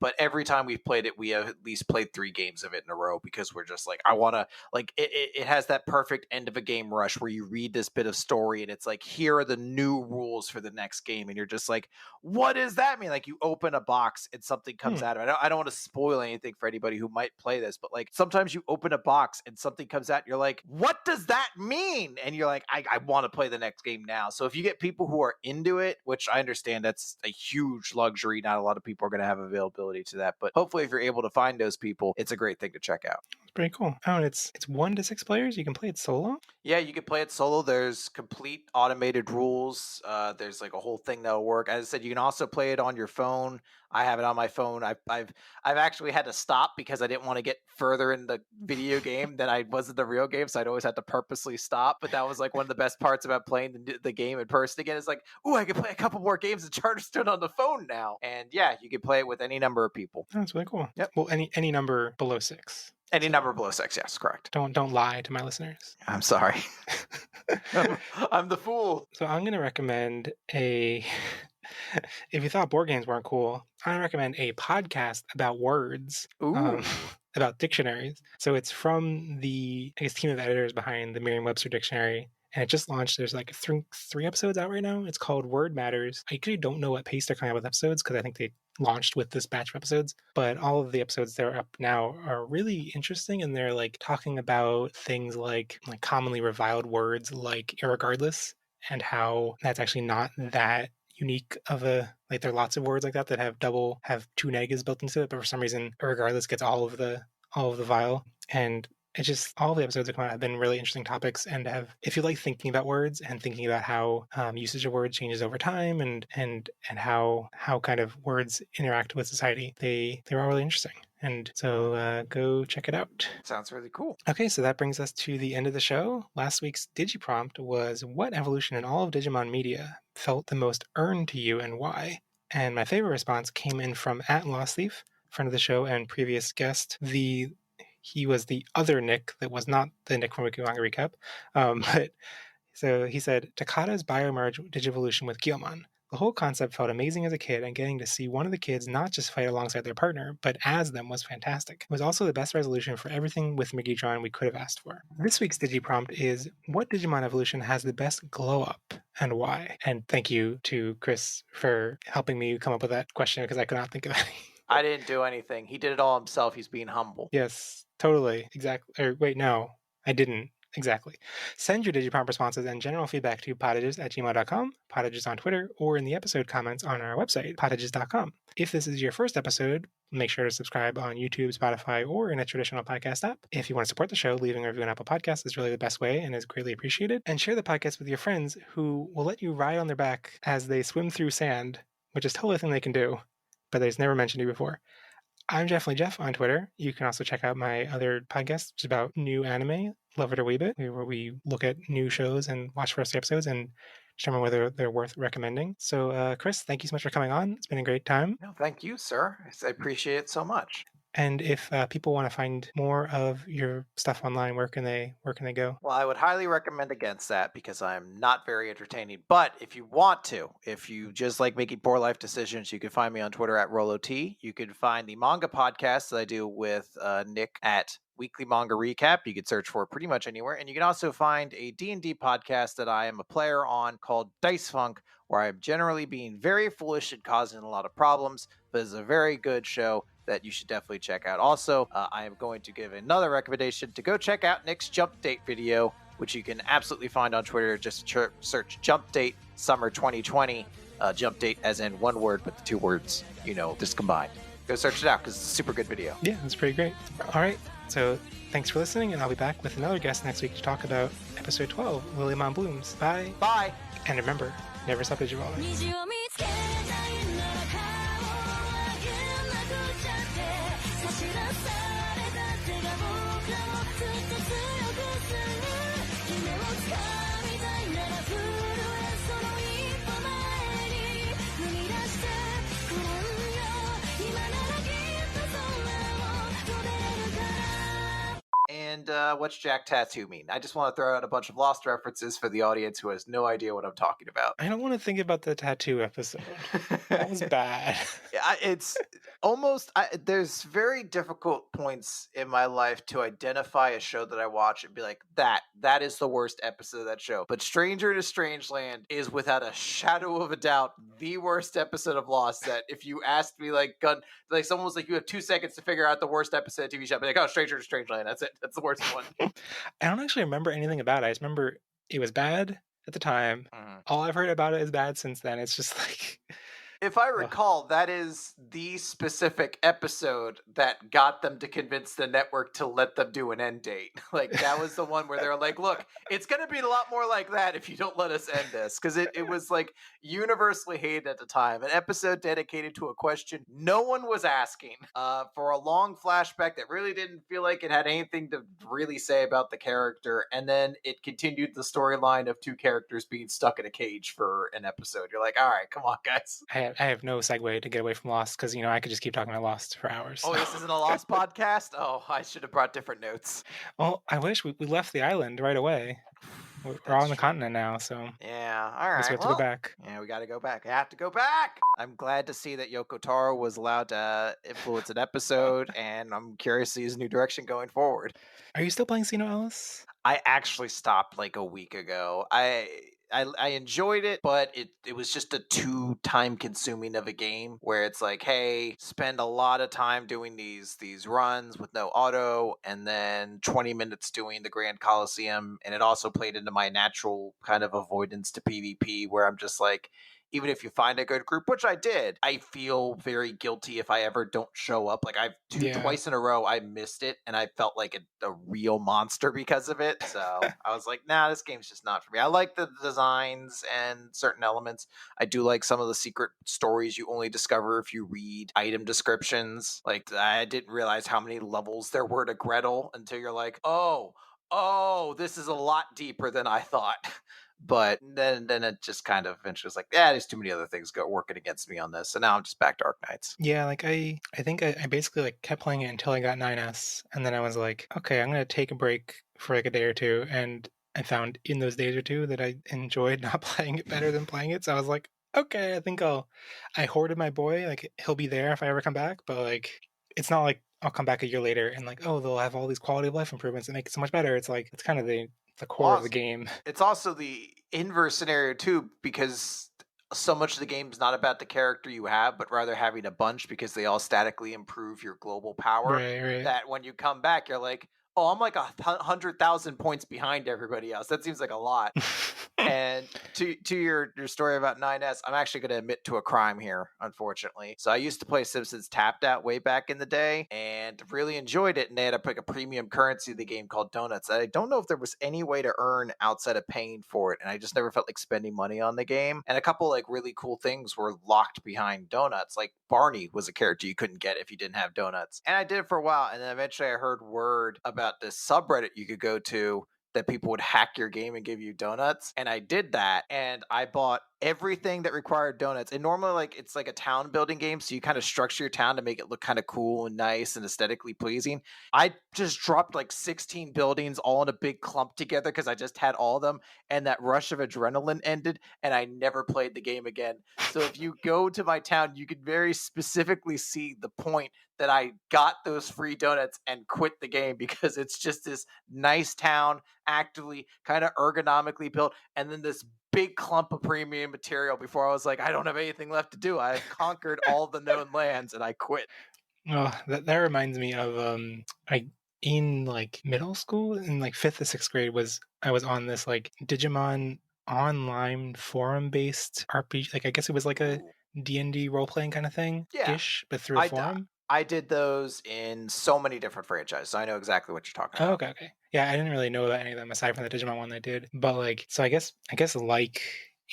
Speaker 1: But every time we've played it, we have at least played 3 games of it in a row because we're just like, I want to, like, it has that perfect end of a game rush where you read this bit of story and it's like, here are the new rules for the next game. And you're just like, what does that mean? Like, you open a box and something comes out of it. I don't want to spoil anything for anybody who might play this, but like, sometimes you open a box and something comes out and you're like, what does that mean? And you're like, I want to play the next game now. So if you get people who are into it, which I understand that's a huge luxury, not a lot of people are going to have availability to that, but hopefully if you're able to find those people, it's a great thing to check out.
Speaker 3: Pretty cool. Oh, and it's 1 to 6 players. You can play it solo.
Speaker 1: Yeah, you can play it solo. There's complete automated rules. There's like a whole thing that'll work. As I said, you can also play it on your phone. I have it on my phone. I've actually had to stop because I didn't want to get further in the video game than I was in the real game, so I'd always have to purposely stop. But that was like one of the best parts about playing the game in person again. Is like, ooh, I can play a couple more games of Charterstone on the phone now. And yeah, you can play it with any number of people.
Speaker 3: Oh, that's really cool.
Speaker 1: Yep.
Speaker 3: Well, any number below 6.
Speaker 1: Any number below 6, yes, correct.
Speaker 3: Don't lie to my listeners.
Speaker 1: I'm sorry. I'm the fool.
Speaker 3: So I'm going to recommend a... if you thought board games weren't cool, I'm going to recommend a podcast about words.
Speaker 1: Ooh.
Speaker 3: About dictionaries. So it's from the, I guess, team of editors behind the Merriam-Webster Dictionary. And it just launched. There's like three episodes out right now. It's called Word Matters. I actually don't know what pace they're coming out with episodes because I think they launched with this batch of episodes. But all of the episodes that are up now are really interesting, and they're like talking about things like commonly reviled words like irregardless, and how that's actually not that unique of a, like, there are lots of words like that have 2 negatives built into it, but for some reason irregardless gets all of the vile. And it's just, all the episodes that come out have been really interesting topics, and have, if you like thinking about words and thinking about how usage of words changes over time, and how kind of words interact with society, they were all really interesting. And so go check it out.
Speaker 1: Sounds really cool.
Speaker 3: Okay, so that brings us to the end of the show. Last week's Digiprompt was, what evolution in all of Digimon media felt the most earned to you and why? And my favorite response came in from @LostThief, friend of the show and previous guest. He was the other Nick that was not the Nick from Weekly Manga Recap. But so he said, Takata's biomerge Digivolution with Guilmon. The whole concept felt amazing as a kid, and getting to see one of the kids not just fight alongside their partner, but as them was fantastic. It was also the best resolution for everything with Megidron we could have asked for. This week's Digiprompt is, what Digimon evolution has the best glow up and why? And thank you to Chris for helping me come up with that question, because I could not think of any.
Speaker 1: I didn't do anything. He did it all himself. He's being humble.
Speaker 3: Yes, totally. Exactly. Or wait, no, I didn't. Exactly. Send your Digiprompt responses and general feedback to pottages@gmail.com, pottages on Twitter, or in the episode comments on our website, pottages.com. If this is your first episode, make sure to subscribe on YouTube, Spotify, or in a traditional podcast app. If you want to support the show, leaving a review on Apple Podcasts is really the best way and is greatly appreciated. And share the podcast with your friends, who will let you ride on their back as they swim through sand, which is totally a thing they can do, but they've never mentioned you before. I'm Definitely Jeff on Twitter. You can also check out my other podcast, which is about new anime, Love It or Weeb It, where we look at new shows and watch first episodes and determine whether they're worth recommending. So, Chris, thank you so much for coming on. It's been a great time.
Speaker 1: No, thank you, sir. I appreciate it so much.
Speaker 3: And if people want to find more of your stuff online, where can they go?
Speaker 1: Well, I would highly recommend against that because I'm not very entertaining. But if you want to, if you just like making poor life decisions, you can find me on Twitter @RoloT. You can find the manga podcast that I do with Nick at Weekly Manga Recap. You can search for it pretty much anywhere. And you can also find a D&D podcast that I am a player on called Dice Funk, where I'm generally being very foolish and causing a lot of problems, but it's a very good show that you should definitely check out. Also, I am going to give another recommendation to go check out Nick's Jump Date video, which you can absolutely find on Twitter. Just search Jump Date Summer 2020. Jump Date as in one word, but the 2 words, just combined. Go search it out because it's a super good video.
Speaker 3: Yeah, it's pretty great. All right, so thanks for listening, and I'll be back with another guest next week to talk about episode 12, Lilymon Blooms. Bye.
Speaker 1: Bye.
Speaker 3: And remember, never stop digivolving.
Speaker 2: 虹を見つけたいなら顔を上げなくちゃって差し出された手が僕らをずっと強くする夢を掴みたいなら震えその一歩前に踏み出してくれんよ今ならきっと空を飛べるから
Speaker 1: And what's Jack Tattoo mean? I just want to throw out a bunch of Lost references for the audience who has no idea what I'm talking about.
Speaker 3: I don't want to think about the tattoo episode. That was bad.
Speaker 1: Yeah, it's almost, there's very difficult points in my life to identify a show that I watch and be like, that is the worst episode of that show. But Stranger to Strangeland is without a shadow of a doubt the worst episode of Lost. That if you asked me, like someone was like, you have 2 seconds to figure out the worst episode of TV show, I'd be like, oh, Stranger to Strangeland, that's it. That's the worst one.
Speaker 3: I don't actually remember anything about it. I just remember it was bad at the time. All I've heard about it is bad since then. It's just like...
Speaker 1: If I recall, that is the specific episode that got them to convince the network to let them do an end date. Like, that was the one where they were like, look, it's going to be a lot more like that if you don't let us end this. Because it was like universally hated at the time. An episode dedicated to a question no one was asking for a long flashback that really didn't feel like it had anything to really say about the character. And then it continued the storyline of two characters being stuck in a cage for an episode. You're like, all right, come on, guys.
Speaker 3: I have no segue to get away from Lost because I could just keep talking about Lost for hours.
Speaker 1: Oh,
Speaker 3: so.
Speaker 1: this isn't a Lost podcast? Oh, I should have brought different notes.
Speaker 3: Well, I wish we left the island right away. We're all on the continent now, so
Speaker 1: Yeah, all
Speaker 3: I
Speaker 1: right.
Speaker 3: guess we have to go back.
Speaker 1: Yeah, we got to go back. I have to go back. I'm glad to see that Yoko Taro was allowed to influence an episode, and I'm curious to see his new direction going forward.
Speaker 3: Are you still playing Sino Alice?
Speaker 1: I actually stopped like a week ago. I enjoyed it, but it was just a too time consuming of a game where it's like, hey, spend a lot of time doing these runs with no auto, and then 20 minutes doing the Grand Coliseum, and it also played into my natural kind of avoidance to PvP where I'm just like, even if you find a good group, which I did, I feel very guilty if I ever don't show up. Like twice in a row, I missed it, and I felt like a real monster because of it. So I was like, nah, this game's just not for me. I like the designs and certain elements. I do like some of the secret stories you only discover if you read item descriptions. Like, I didn't realize how many levels there were to Gretel until you're like, oh, this is a lot deeper than I thought. But then it just kind of eventually was like, yeah, there's too many other things working against me on this. So now I'm just back to Arknights.
Speaker 3: Yeah, like I think I basically like kept playing it until I got 9S, and then I was like, okay, I'm gonna take a break for like a day or two, and I found in those days or two that I enjoyed not playing it better than playing it. So I was like, okay, I think I hoarded my boy. Like he'll be there if I ever come back, but like it's not like I'll come back a year later and like, oh, they'll have all these quality of life improvements and make it so much better. It's like it's kind of the core of the game.
Speaker 1: It's also the inverse scenario too, because so much of the game is not about the character you have, but rather having a bunch because they all statically improve your global power.
Speaker 3: Right.
Speaker 1: That when you come back, you're like, oh, I'm like 100,000 points behind everybody else. That seems like a lot. And to your story about 9S, I'm actually going to admit to a crime here, unfortunately. So I used to play Simpsons Tapped Out way back in the day and really enjoyed it. And they had a premium currency of the game called Donuts. I don't know if there was any way to earn outside of paying for it. And I just never felt like spending money on the game. And a couple like really cool things were locked behind donuts. Like Barney was a character you couldn't get if you didn't have donuts. And I did it for a while. And then eventually I heard word about this subreddit you could go to that people would hack your game and give you donuts. And I did that, and I bought everything that required donuts. And normally, like, it's like a town building game, so you kind of structure your town to make it look kind of cool and nice and aesthetically pleasing. I just dropped like 16 buildings all in a big clump together because I just had all of them, and that rush of adrenaline ended, and I never played the game again. So if you go to my town, you can very specifically see the point that I got those free donuts and quit the game because it's just this nice town, actively kind of ergonomically built, and then this big clump of premium material before I was like, I don't have anything left to do. I've conquered all the known lands and I quit.
Speaker 3: Oh, that reminds me of I in like middle school in like 5th or 6th grade I was on this like Digimon online forum based RPG. Like I guess it was like a D&D role playing kind of thing ish, but through a forum.
Speaker 1: I did those in so many different franchises. So I know exactly what you're talking about.
Speaker 3: Okay. Yeah, I didn't really know about any of them aside from the Digimon one I did. But like, so I guess like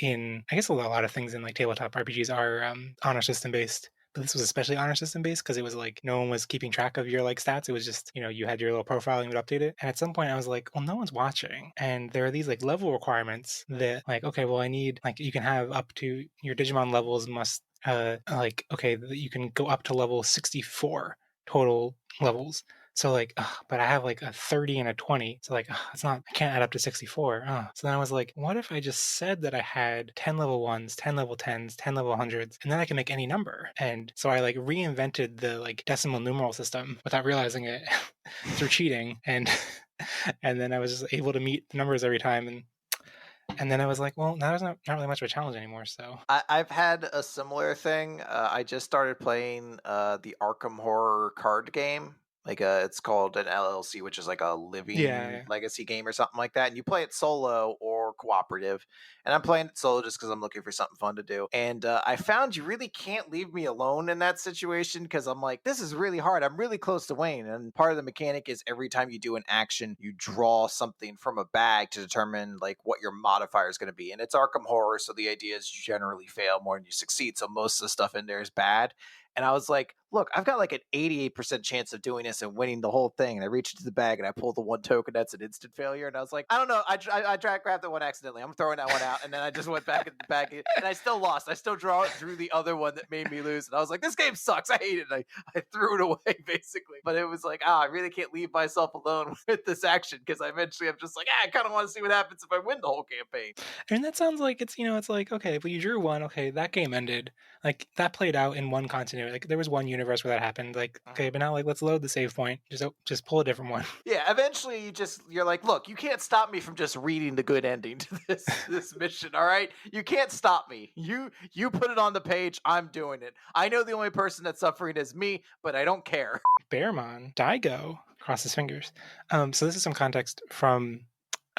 Speaker 3: a lot of things in like tabletop RPGs are honor system based. But this was especially honor system based because it was like no one was keeping track of your like stats. It was just, you had your little profile and you would update it. And at some point I was like, well, no one's watching. And there are these like level requirements that like, okay, well I need like you can have up to your Digimon levels must you can go up to level 64 total levels. So like, but I have like a 30 and a 20. So like, it's not, I can't add up to 64. So then I was like, what if I just said that I had 10 level 1s, 10 level 10s, 10 level 100s, and then I can make any number. And so I like reinvented the like decimal numeral system without realizing it through cheating. And then I was just able to meet the numbers every time. And then I was like, well, now there's not really much of a challenge anymore. So
Speaker 1: I've had a similar thing. I just started playing the Arkham Horror card game. Like it's called an LLC, which is like a living legacy game or something like that. And you play it solo or more cooperative. And I'm playing it solo just because I'm looking for something fun to do. And I found you really can't leave me alone in that situation because I'm like, this is really hard. I'm really close to Wayne. And part of the mechanic is every time you do an action, you draw something from a bag to determine like what your modifier is going to be. And it's Arkham Horror, so the idea is you generally fail more than you succeed. So most of the stuff in there is bad. And I was like, look, I've got like an 88% chance of doing this and winning the whole thing. And I reach into the bag and I pull the one token that's an instant failure. And I was like, I don't know. I grabbed that one accidentally. I'm throwing that one out. And then I just went back in the bag and I still lost. I still drew the other one that made me lose. And I was like, this game sucks. I hate it. And I threw it away basically. But it was like, I really can't leave myself alone with this action because eventually I'm just like, I kind of want to see what happens if I win the whole campaign.
Speaker 3: And that sounds like it's, it's like, okay, but you drew one, okay, that game ended. Like, that played out in one continuity. Like, there was one universe where that happened. Like, okay, but now, like, let's load the save point. Just pull a different one.
Speaker 1: Yeah, eventually you're like, look, you can't stop me from just reading the good ending to this mission, all right? You can't stop me. You put it on the page, I'm doing it. I know the only person that's suffering is me, but I don't care.
Speaker 3: Bearmon, Daigo, cross his fingers. So this is some context from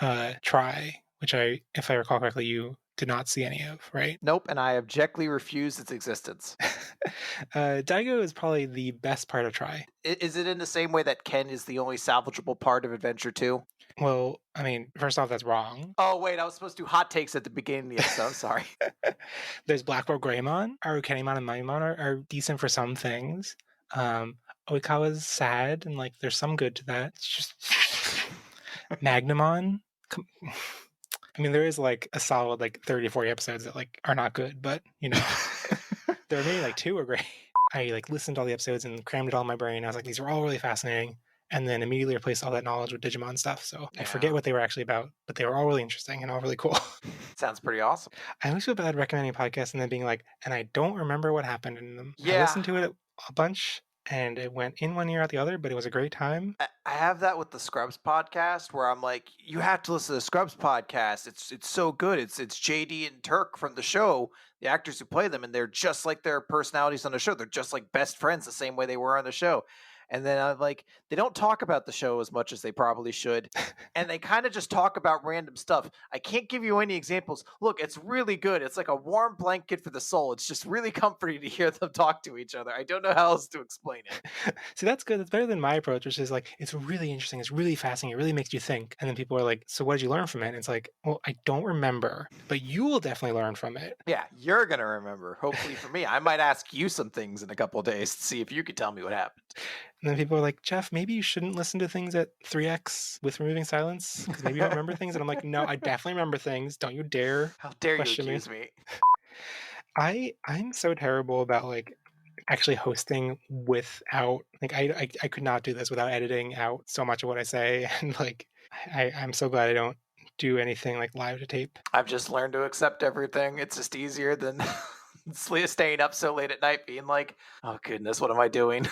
Speaker 3: Try, which if I recall correctly, you did not see any of, right?
Speaker 1: Nope, and I objectively refuse its existence.
Speaker 3: Daigo is probably the best part of Try.
Speaker 1: Is it in the same way that Ken is the only salvageable part of Adventure 2?
Speaker 3: Well, I mean, first off, that's wrong.
Speaker 1: Oh, wait, I was supposed to do hot takes at the beginning of the episode. I'm sorry.
Speaker 3: There's Blackboard Greymon. Arukenimon and Maimon are decent for some things. Oikawa's sad, and like there's some good to that. It's just Magnamon. I mean, there is like a solid like 30 or 40 episodes that like are not good, but there are maybe like 2 are great. I like listened to all the episodes and crammed it all in my brain. I was like, these are all really fascinating. And then immediately replaced all that knowledge with Digimon stuff. So I forget what they were actually about, but they were all really interesting and all really cool.
Speaker 1: Sounds pretty awesome.
Speaker 3: I always feel bad recommending podcasts and then being like, and I don't remember what happened in them.
Speaker 1: Yeah.
Speaker 3: I listened to it a bunch and it went in one ear out the other, but it was a great time.
Speaker 1: I have that with the Scrubs podcast where I'm like, you have to listen to the Scrubs podcast. It's so good. It's JD and Turk from the show, the actors who play them, and they're just like their personalities on the show. They're just like best friends the same way they were on the show. And then I'm like, they don't talk about the show as much as they probably should. And they kind of just talk about random stuff. I can't give you any examples. Look, it's really good. It's like a warm blanket for the soul. It's just really comforting to hear them talk to each other. I don't know how else to explain it.
Speaker 3: See, that's good. That's better than my approach, which is like, it's really interesting. It's really fascinating. It really makes you think. And then people are like, so what did you learn from it? And it's like, well, I don't remember, but you will definitely learn from it.
Speaker 1: Yeah, you're going to remember. Hopefully for me, I might ask you some things in a couple of days to see if you could tell me what happened.
Speaker 3: And then people are like, Jeff, maybe you shouldn't listen to things at 3x with removing silence because maybe you don't remember things. And I'm like, no, I definitely remember things. Don't you dare.
Speaker 1: How dare you
Speaker 3: question
Speaker 1: accuse me?
Speaker 3: I'm so terrible about like actually hosting without like I could not do this without editing out so much of what I say. And like I'm so glad I don't do anything like live to tape.
Speaker 1: I've just learned to accept everything. It's just easier than staying up so late at night being like, oh goodness, what am I doing?